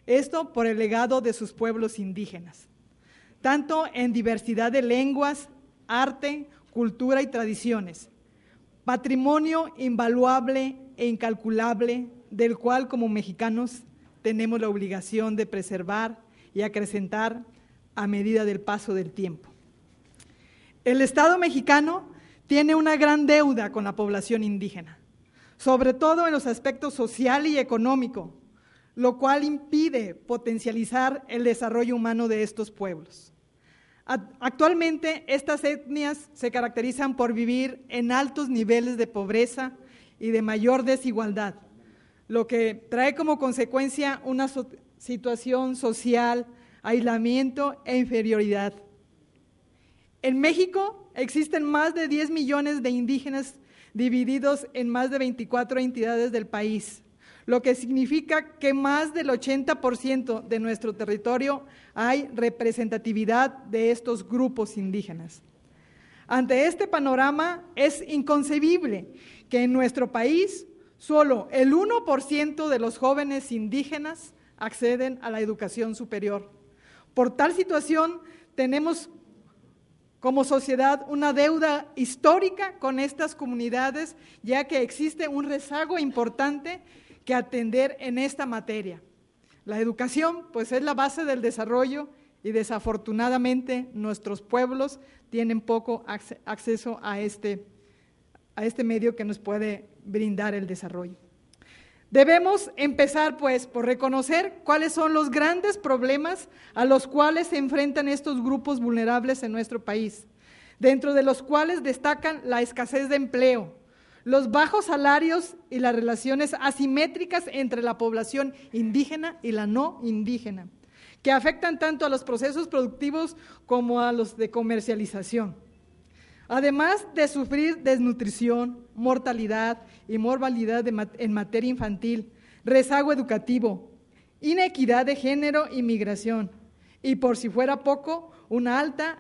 Esto por el legado de sus pueblos indígenas, tanto en diversidad de lenguas, arte, cultura y tradiciones, patrimonio invaluable e incalculable del cual como mexicanos tenemos la obligación de preservar y acrecentar a medida del paso del tiempo. El Estado mexicano tiene una gran deuda con la población indígena, sobre todo en los aspectos social y económico, lo cual impide potencializar el desarrollo humano de estos pueblos. Actualmente, estas etnias se caracterizan por vivir en altos niveles de pobreza y de mayor desigualdad, lo que trae como consecuencia una situación social, aislamiento e inferioridad. En México existen más de 10 millones de indígenas divididos en más de 24 entidades del país, lo que significa que más del 80% de nuestro territorio hay representatividad de estos grupos indígenas. Ante este panorama es inconcebible que en nuestro país solo el 1% de los jóvenes indígenas acceden a la educación superior. Por tal situación tenemos como sociedad una deuda histórica con estas comunidades, ya que existe un rezago importante que atender en esta materia. La educación, pues, es la base del desarrollo y desafortunadamente nuestros pueblos tienen poco acceso a este medio que nos puede brindar el desarrollo. Debemos empezar, pues, por reconocer cuáles son los grandes problemas a los cuales se enfrentan estos grupos vulnerables en nuestro país, dentro de los cuales destacan la escasez de empleo, los bajos salarios y las relaciones asimétricas entre la población indígena y la no indígena, que afectan tanto a los procesos productivos como a los de comercialización. Además de sufrir desnutrición, mortalidad y morbilidad en materia infantil, rezago educativo, inequidad de género y migración, y por si fuera poco, una alta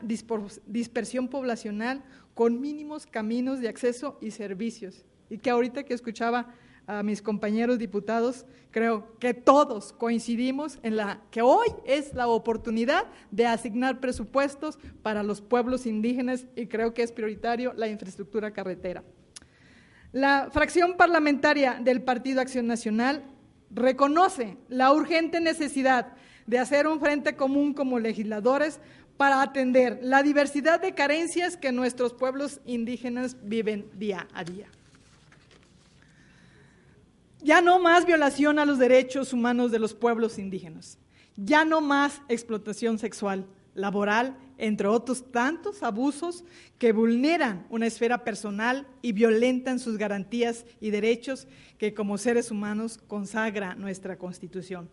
dispersión poblacional con mínimos caminos de acceso y servicios. Y que ahorita que escuchaba a mis compañeros diputados, creo que todos coincidimos en que hoy es la oportunidad de asignar presupuestos para los pueblos indígenas y creo que es prioritario la infraestructura carretera. La fracción parlamentaria del Partido Acción Nacional reconoce la urgente necesidad de hacer un frente común como legisladores para atender la diversidad de carencias que nuestros pueblos indígenas viven día a día. Ya no más violación a los derechos humanos de los pueblos indígenas, ya no más explotación sexual, laboral, entre otros tantos abusos que vulneran una esfera personal y violentan sus garantías y derechos que como seres humanos consagra nuestra Constitución.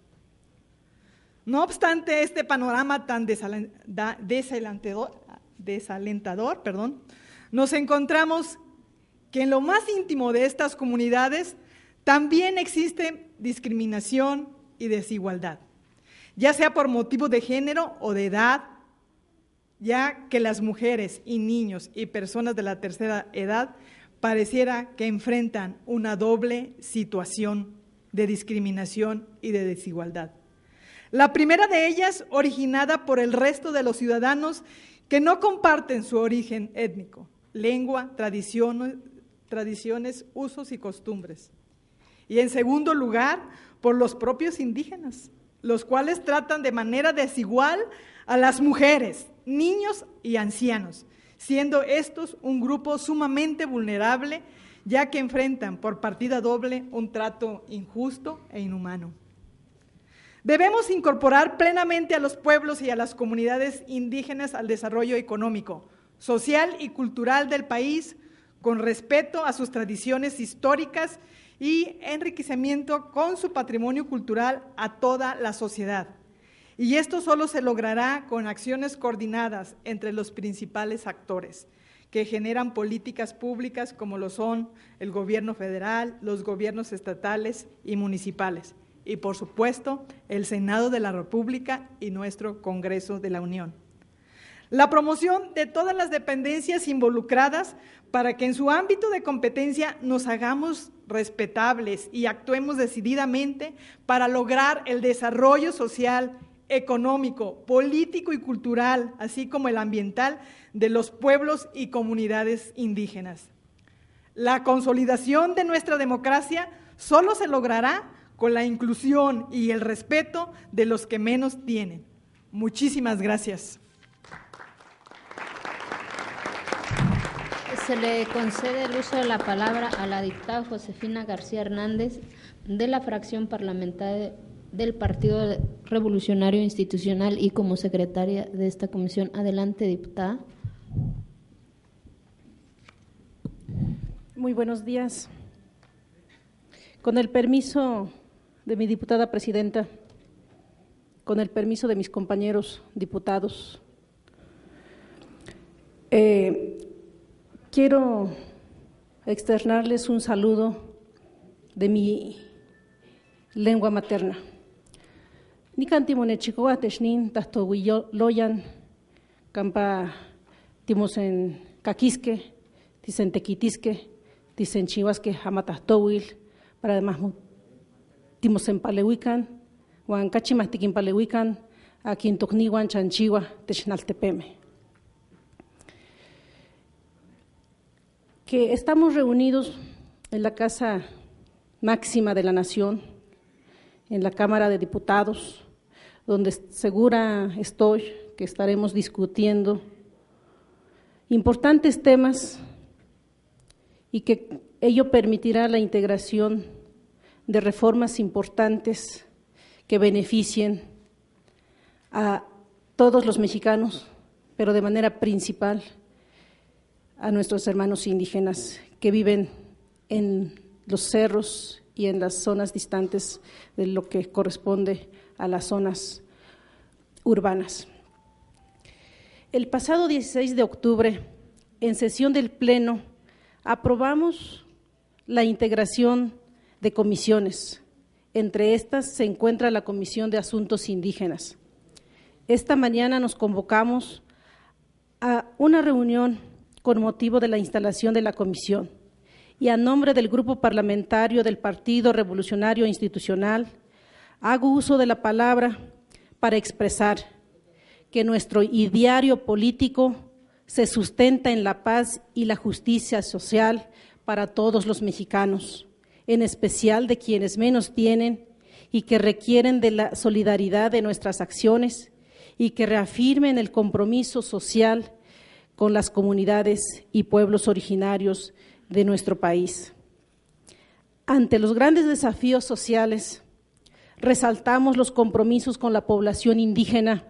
No obstante este panorama tan desalentador, nos encontramos que en lo más íntimo de estas comunidades también existe discriminación y desigualdad, ya sea por motivo de género o de edad, ya que las mujeres y niños y personas de la tercera edad pareciera que enfrentan una doble situación de discriminación y de desigualdad. La primera de ellas originada por el resto de los ciudadanos que no comparten su origen étnico, lengua, tradiciones, usos y costumbres. Y en segundo lugar, por los propios indígenas, los cuales tratan de manera desigual a las mujeres, niños y ancianos, siendo estos un grupo sumamente vulnerable, ya que enfrentan por partida doble un trato injusto e inhumano. Debemos incorporar plenamente a los pueblos y a las comunidades indígenas al desarrollo económico, social y cultural del país, con respeto a sus tradiciones históricas y enriquecimiento con su patrimonio cultural a toda la sociedad. Y esto solo se logrará con acciones coordinadas entre los principales actores que generan políticas públicas como lo son el gobierno federal, los gobiernos estatales y municipales y, por supuesto, el Senado de la República y nuestro Congreso de la Unión. La promoción de todas las dependencias involucradas para que en su ámbito de competencia nos hagamos respetables y actuemos decididamente para lograr el desarrollo social, económico, político y cultural, así como el ambiental de los pueblos y comunidades indígenas. La consolidación de nuestra democracia solo se logrará con la inclusión y el respeto de los que menos tienen. Muchísimas gracias. Se le concede el uso de la palabra a la diputada Josefina García Hernández, de la fracción parlamentaria del Partido Revolucionario Institucional y como secretaria de esta comisión. Adelante, diputada. Muy buenos días. Con el permiso de mi diputada presidenta, con el permiso de mis compañeros diputados, quiero externarles un saludo de mi lengua materna. Nikan timonechikoa technin tahtohuiloyan campa timosen caquisque, tisentequitisque, tisenchihuasque hamatahtohuil, para además timosen palehuican, huan cachimahtiquin palehuican, aquin tocnihuan chanchiwa technaltepeme. Que estamos reunidos en la Casa Máxima de la Nación, en la Cámara de Diputados, donde segura estoy que estaremos discutiendo importantes temas y que ello permitirá la integración de reformas importantes que beneficien a todos los mexicanos, pero de manera principal a nuestros hermanos indígenas que viven en los cerros y en las zonas distantes de lo que corresponde a las zonas urbanas. El pasado 16 de octubre, en sesión del Pleno, aprobamos la integración de comisiones. Entre estas se encuentra la Comisión de Asuntos Indígenas. Esta mañana nos convocamos a una reunión con motivo de la instalación de la comisión y a nombre del Grupo Parlamentario del Partido Revolucionario Institucional hago uso de la palabra para expresar que nuestro ideario político se sustenta en la paz y la justicia social para todos los mexicanos, en especial de quienes menos tienen y que requieren de la solidaridad de nuestras acciones y que reafirmen el compromiso social con las comunidades y pueblos originarios de nuestro país. Ante los grandes desafíos sociales, resaltamos los compromisos con la población indígena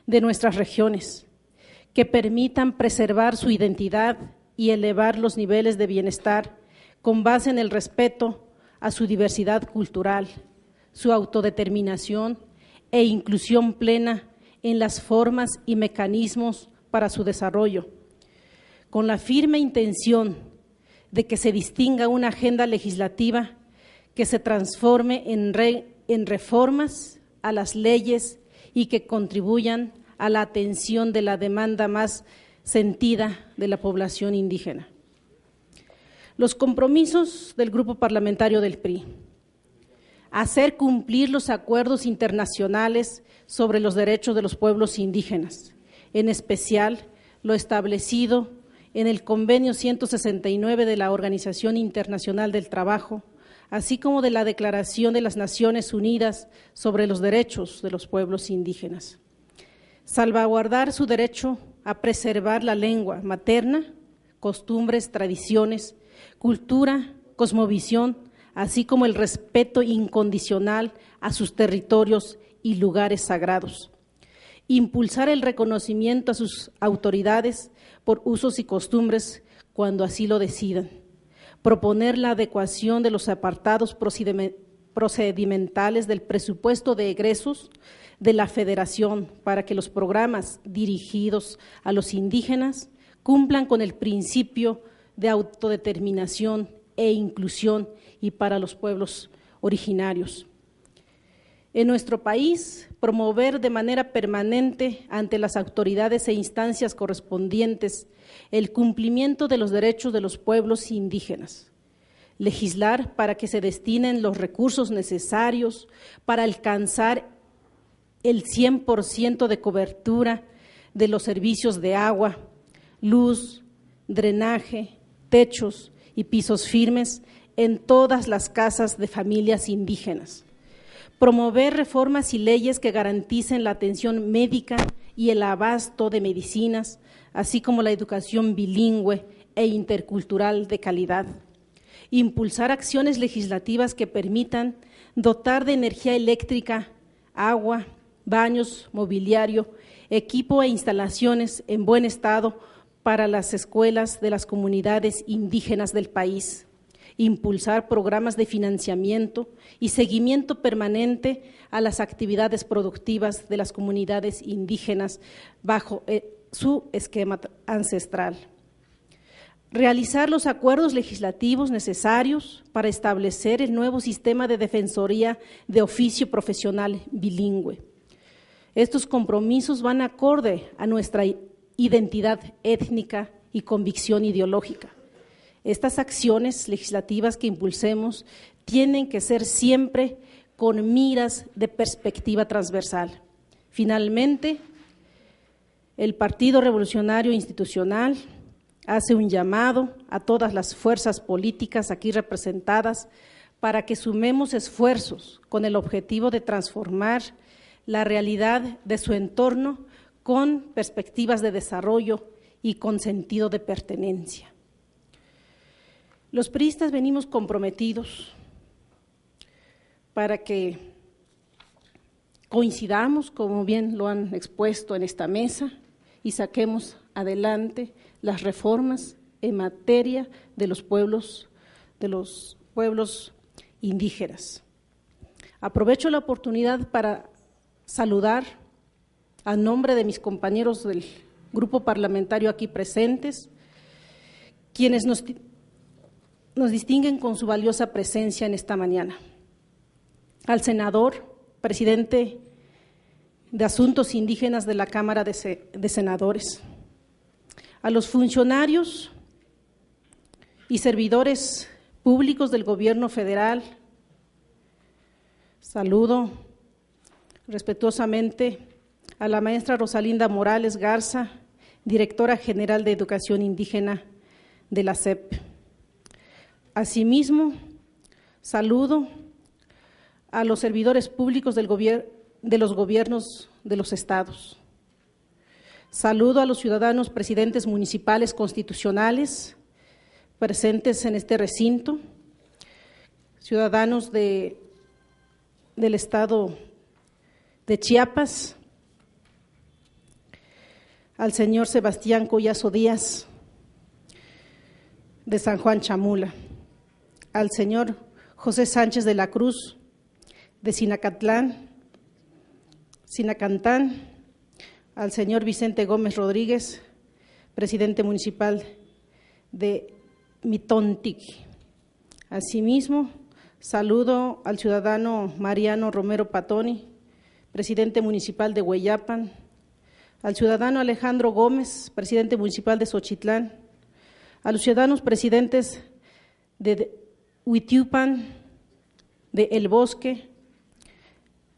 de nuestras regiones, que permitan preservar su identidad y elevar los niveles de bienestar con base en el respeto a su diversidad cultural, su autodeterminación e inclusión plena en las formas y mecanismos para su desarrollo, con la firme intención de que se distinga una agenda legislativa que se transforme en reformas a las leyes y que contribuyan a la atención de la demanda más sentida de la población indígena. Los compromisos del Grupo Parlamentario del PRI: hacer cumplir los acuerdos internacionales sobre los derechos de los pueblos indígenas, en especial lo establecido en el Convenio 169 de la Organización Internacional del Trabajo, así como de la Declaración de las Naciones Unidas sobre los Derechos de los Pueblos Indígenas. Salvaguardar su derecho a preservar la lengua materna, costumbres, tradiciones, cultura, cosmovisión, así como el respeto incondicional a sus territorios y lugares sagrados. Impulsar el reconocimiento a sus autoridades por usos y costumbres cuando así lo decidan. Proponer la adecuación de los apartados procedimentales del presupuesto de egresos de la Federación para que los programas dirigidos a los indígenas cumplan con el principio de autodeterminación e inclusión y para los pueblos originarios. En nuestro país, promover de manera permanente ante las autoridades e instancias correspondientes el cumplimiento de los derechos de los pueblos indígenas. Legislar para que se destinen los recursos necesarios para alcanzar el 100% de cobertura de los servicios de agua, luz, drenaje, techos y pisos firmes en todas las casas de familias indígenas. Promover reformas y leyes que garanticen la atención médica y el abasto de medicinas, así como la educación bilingüe e intercultural de calidad. Impulsar acciones legislativas que permitan dotar de energía eléctrica, agua, baños, mobiliario, equipo e instalaciones en buen estado para las escuelas de las comunidades indígenas del país. Impulsar programas de financiamiento y seguimiento permanente a las actividades productivas de las comunidades indígenas bajo su esquema ancestral. Realizar los acuerdos legislativos necesarios para establecer el nuevo sistema de defensoría de oficio profesional bilingüe. Estos compromisos van acorde a nuestra identidad étnica y convicción ideológica. Estas acciones legislativas que impulsemos tienen que ser siempre con miras de perspectiva transversal. Finalmente, el Partido Revolucionario Institucional hace un llamado a todas las fuerzas políticas aquí representadas para que sumemos esfuerzos con el objetivo de transformar la realidad de su entorno con perspectivas de desarrollo y con sentido de pertenencia. Los priistas venimos comprometidos para que coincidamos, como bien lo han expuesto en esta mesa, y saquemos adelante las reformas en materia de los pueblos indígenas. Aprovecho la oportunidad para saludar a nombre de mis compañeros del grupo parlamentario aquí presentes, quienes nos distinguen con su valiosa presencia en esta mañana. Al senador, presidente de Asuntos Indígenas de la Cámara de Senadores, a los funcionarios y servidores públicos del Gobierno federal, saludo respetuosamente a la maestra Rosalinda Morales Garza, directora general de Educación Indígena de la SEP. Asimismo, saludo a los servidores públicos del de los gobiernos de los estados. Saludo a los ciudadanos presidentes municipales constitucionales presentes en este recinto, ciudadanos del estado de Chiapas, al señor Sebastián Collazo Díaz de San Juan Chamula, al señor José Sánchez de la Cruz de Sinacantán, al señor Vicente Gómez Rodríguez, presidente municipal de Mitontic. Asimismo, saludo al ciudadano Mariano Romero Patoni, presidente municipal de Hueyapan, al ciudadano Alejandro Gómez, presidente municipal de Xochitlán, a los ciudadanos presidentes de Huitiupan, de El Bosque,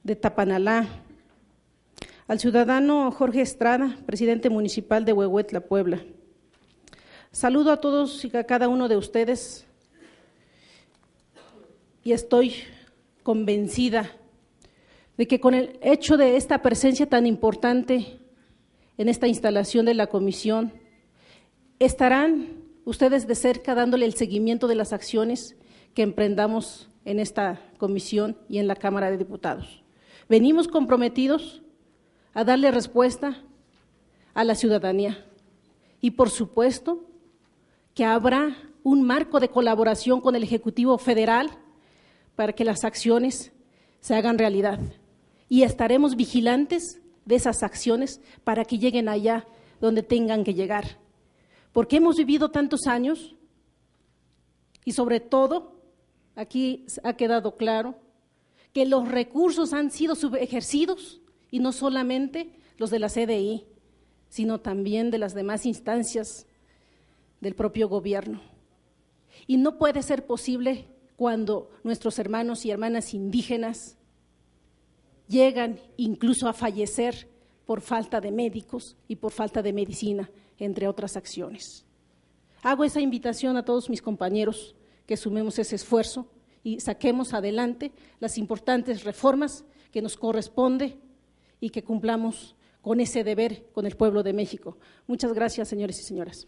de Tapanalá, al ciudadano Jorge Estrada, presidente municipal de Huehuetla, Puebla. Saludo a todos y a cada uno de ustedes y estoy convencida de que con el hecho de esta presencia tan importante en esta instalación de la comisión, estarán ustedes de cerca dándole el seguimiento de las acciones que emprendamos en esta comisión y en la Cámara de Diputados. Venimos comprometidos a darle respuesta a la ciudadanía y, por supuesto, que habrá un marco de colaboración con el Ejecutivo Federal para que las acciones se hagan realidad y estaremos vigilantes de esas acciones para que lleguen allá donde tengan que llegar, porque hemos vivido tantos años y sobre todo aquí ha quedado claro que los recursos han sido subejercidos y no solamente los de la CDI, sino también de las demás instancias del propio gobierno. Y no puede ser posible cuando nuestros hermanos y hermanas indígenas llegan incluso a fallecer por falta de médicos y por falta de medicina, entre otras acciones. Hago esa invitación a todos mis compañeros que sumemos ese esfuerzo y saquemos adelante las importantes reformas que nos corresponde y que cumplamos con ese deber con el pueblo de México. Muchas gracias, señores y señoras.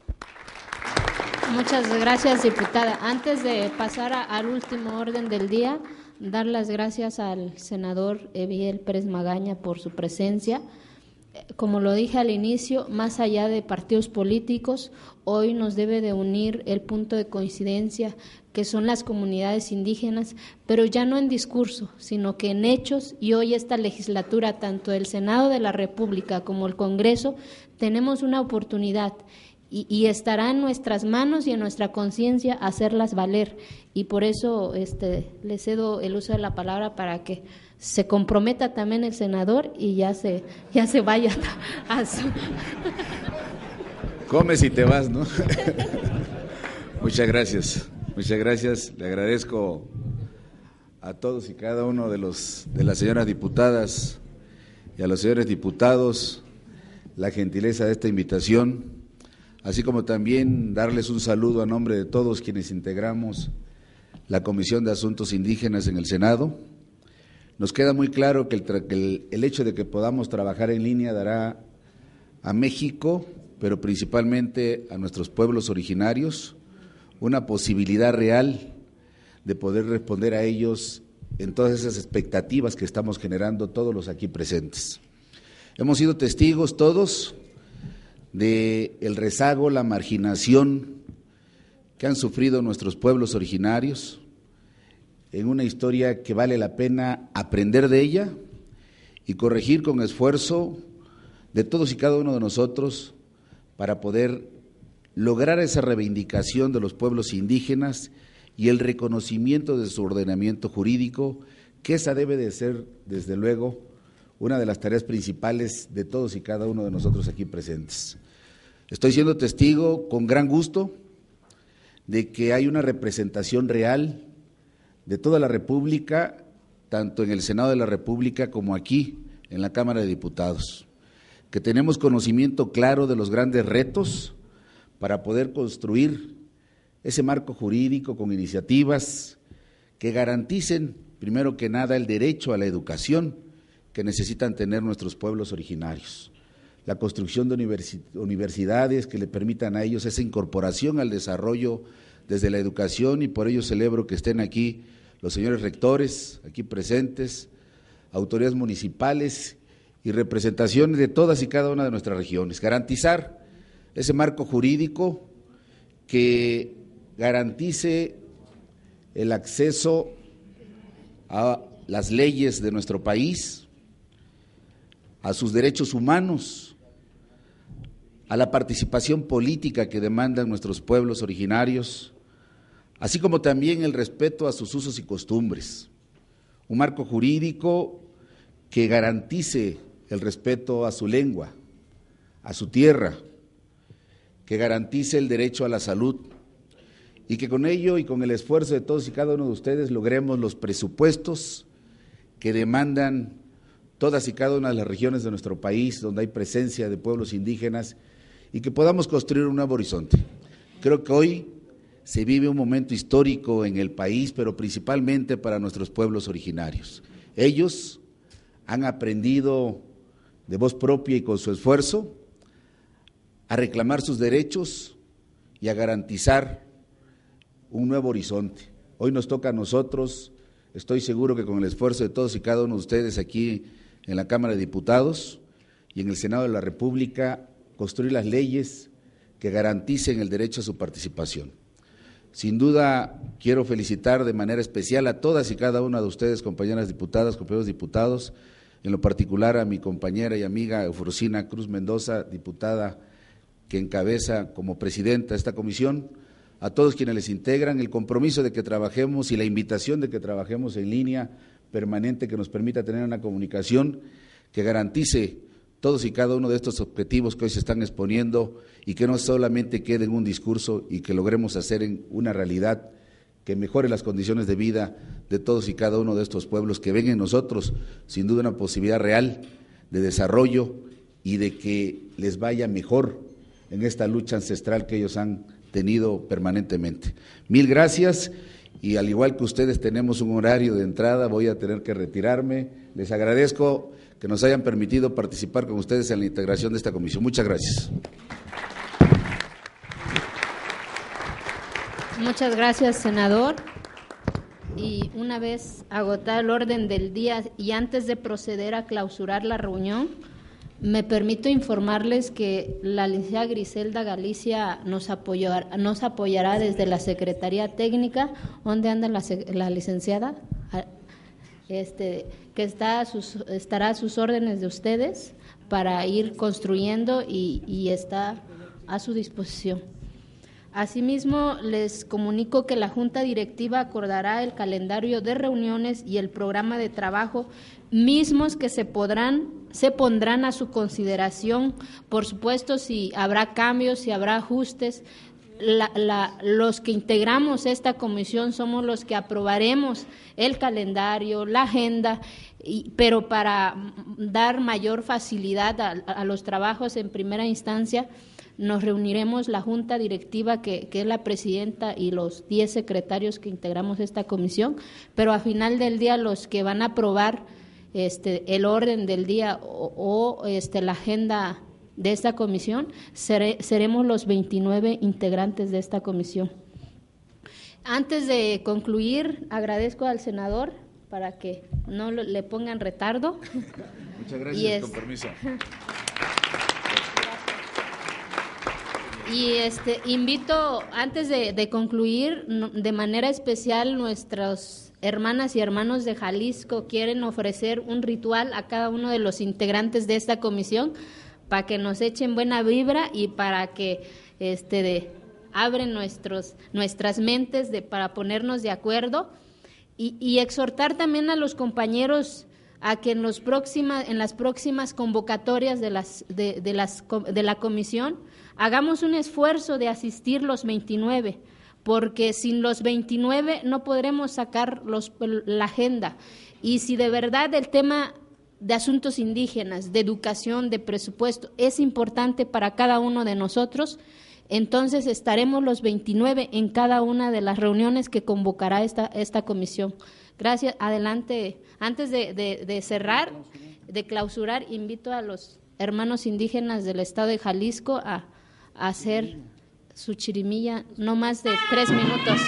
Muchas gracias, diputada. Antes de pasar al último orden del día, dar las gracias al senador Eviel Pérez Magaña por su presencia. Como lo dije al inicio, más allá de partidos políticos, hoy nos debe de unir el punto de coincidencia que son las comunidades indígenas, pero ya no en discurso, sino que en hechos, y hoy esta legislatura, tanto el Senado de la República como el Congreso, tenemos una oportunidad y estará en nuestras manos y en nuestra conciencia hacerlas valer, y por eso le cedo el uso de la palabra para que se comprometa también el senador y ya se vaya a su… Comes y te vas, ¿no? Muchas gracias. Muchas gracias, le agradezco a todos y cada uno de las señoras diputadas y a los señores diputados la gentileza de esta invitación, así como también darles un saludo a nombre de todos quienes integramos la Comisión de Asuntos Indígenas en el Senado. Nos queda muy claro que el hecho de que podamos trabajar en línea dará a México, pero principalmente a nuestros pueblos originarios, una posibilidad real de poder responder a ellos en todas esas expectativas que estamos generando todos los aquí presentes. Hemos sido testigos todos del rezago, la marginación que han sufrido nuestros pueblos originarios, en una historia que vale la pena aprender de ella y corregir con esfuerzo de todos y cada uno de nosotros para poder lograr esa reivindicación de los pueblos indígenas y el reconocimiento de su ordenamiento jurídico, que esa debe de ser, desde luego, una de las tareas principales de todos y cada uno de nosotros aquí presentes. Estoy siendo testigo con gran gusto de que hay una representación real de toda la República, tanto en el Senado de la República como aquí en la Cámara de Diputados, que tenemos conocimiento claro de los grandes retos para poder construir ese marco jurídico con iniciativas que garanticen, primero que nada, el derecho a la educación que necesitan tener nuestros pueblos originarios. La construcción de universidades que le permitan a ellos esa incorporación al desarrollo desde la educación, y por ello celebro que estén aquí los señores rectores, aquí presentes, autoridades municipales y representaciones de todas y cada una de nuestras regiones. Garantizar ese marco jurídico que garantice el acceso a las leyes de nuestro país, a sus derechos humanos, a la participación política que demandan nuestros pueblos originarios, así como también el respeto a sus usos y costumbres. Un marco jurídico que garantice el respeto a su lengua, a su tierra, que garantice el derecho a la salud, y que con ello y con el esfuerzo de todos y cada uno de ustedes logremos los presupuestos que demandan todas y cada una de las regiones de nuestro país donde hay presencia de pueblos indígenas, y que podamos construir un nuevo horizonte. Creo que hoy se vive un momento histórico en el país, pero principalmente para nuestros pueblos originarios. Ellos han aprendido de voz propia y con su esfuerzo a reclamar sus derechos y a garantizar un nuevo horizonte. Hoy nos toca a nosotros, estoy seguro que con el esfuerzo de todos y cada uno de ustedes aquí en la Cámara de Diputados y en el Senado de la República, construir las leyes que garanticen el derecho a su participación. Sin duda, quiero felicitar de manera especial a todas y cada una de ustedes, compañeras diputadas, compañeros diputados, en lo particular a mi compañera y amiga Eufrosina Cruz Mendoza, diputada que encabeza como presidenta esta comisión, a todos quienes les integran, el compromiso de que trabajemos y la invitación de que trabajemos en línea permanente que nos permita tener una comunicación que garantice todos y cada uno de estos objetivos que hoy se están exponiendo, y que no solamente quede en un discurso, y que logremos hacer en una realidad que mejore las condiciones de vida de todos y cada uno de estos pueblos, que ven en nosotros sin duda una posibilidad real de desarrollo y de que les vaya mejor en esta lucha ancestral que ellos han tenido permanentemente. Mil gracias, y al igual que ustedes tenemos un horario de entrada, voy a tener que retirarme. Les agradezco que nos hayan permitido participar con ustedes en la integración de esta comisión. Muchas gracias. Muchas gracias, senador. Y una vez agotado el orden del día y antes de proceder a clausurar la reunión, me permito informarles que la licenciada Griselda Galicia nos apoyará desde la Secretaría Técnica. ¿Dónde anda la licenciada? Que estará a sus órdenes de ustedes para ir construyendo y está a su disposición. Asimismo, les comunico que la Junta Directiva acordará el calendario de reuniones y el programa de trabajo mismos que se pondrán a su consideración. Por supuesto, si habrá cambios, si habrá ajustes, los que integramos esta comisión somos los que aprobaremos el calendario, la agenda, pero para dar mayor facilidad a los trabajos en primera instancia, nos reuniremos la Junta Directiva, que es la presidenta, y los 10 secretarios que integramos esta comisión, pero a final del día los que van a aprobar el orden del día o la agenda de esta comisión seremos los 29 integrantes de esta comisión. Antes de concluir, agradezco al senador para que no le pongan retardo. Muchas gracias, con permiso. Y invito, antes de concluir, de manera especial, nuestras hermanas y hermanos de Jalisco quieren ofrecer un ritual a cada uno de los integrantes de esta comisión para que nos echen buena vibra y para que abren nuestras mentes para ponernos de acuerdo y exhortar también a los compañeros a que en las próximas convocatorias de la comisión hagamos un esfuerzo de asistir los 29, porque sin los 29 no podremos sacar la agenda. Y si de verdad el tema de asuntos indígenas, de educación, de presupuesto es importante para cada uno de nosotros, entonces estaremos los 29 en cada una de las reuniones que convocará esta comisión. Gracias. Adelante. Antes de cerrar, de clausurar, invito a los hermanos indígenas del estado de Jalisco a hacer su chirimilla, no más de 3 minutos.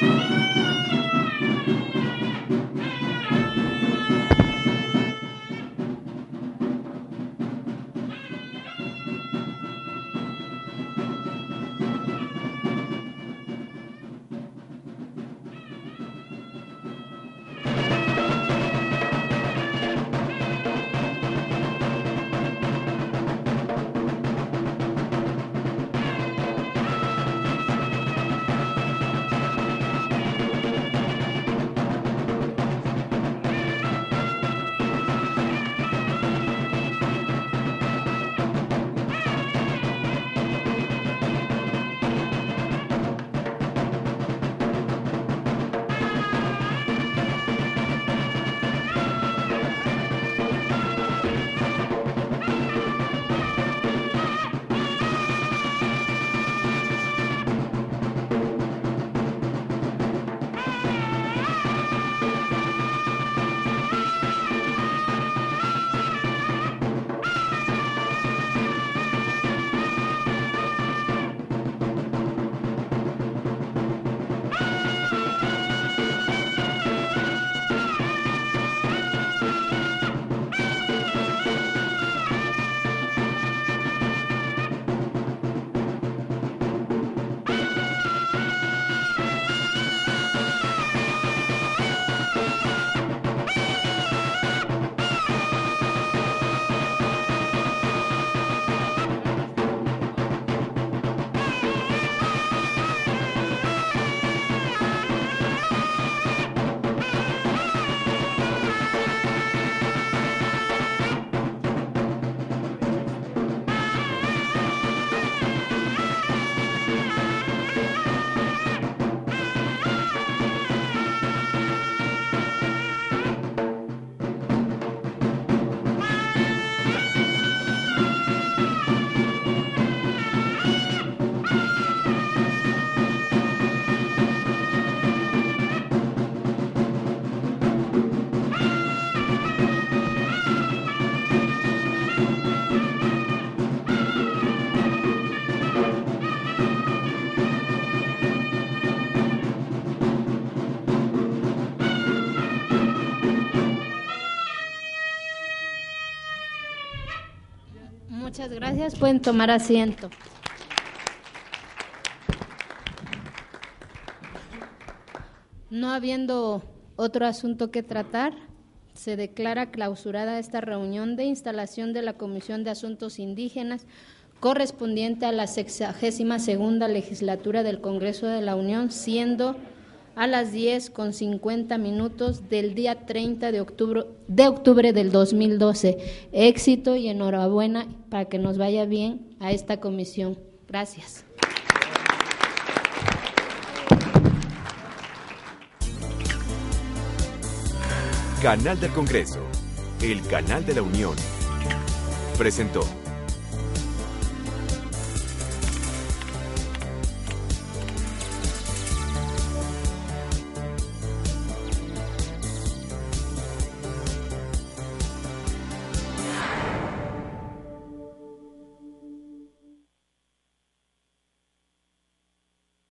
Muchas gracias, pueden tomar asiento. No habiendo otro asunto que tratar, se declara clausurada esta reunión de instalación de la Comisión de Asuntos Indígenas correspondiente a la 62ª legislatura del Congreso de la Unión, siendo a las 10:50 del día 30 de octubre del 2012. Éxito y enhorabuena para que nos vaya bien a esta comisión. Gracias. Canal del Congreso, el canal de la Unión, presentó.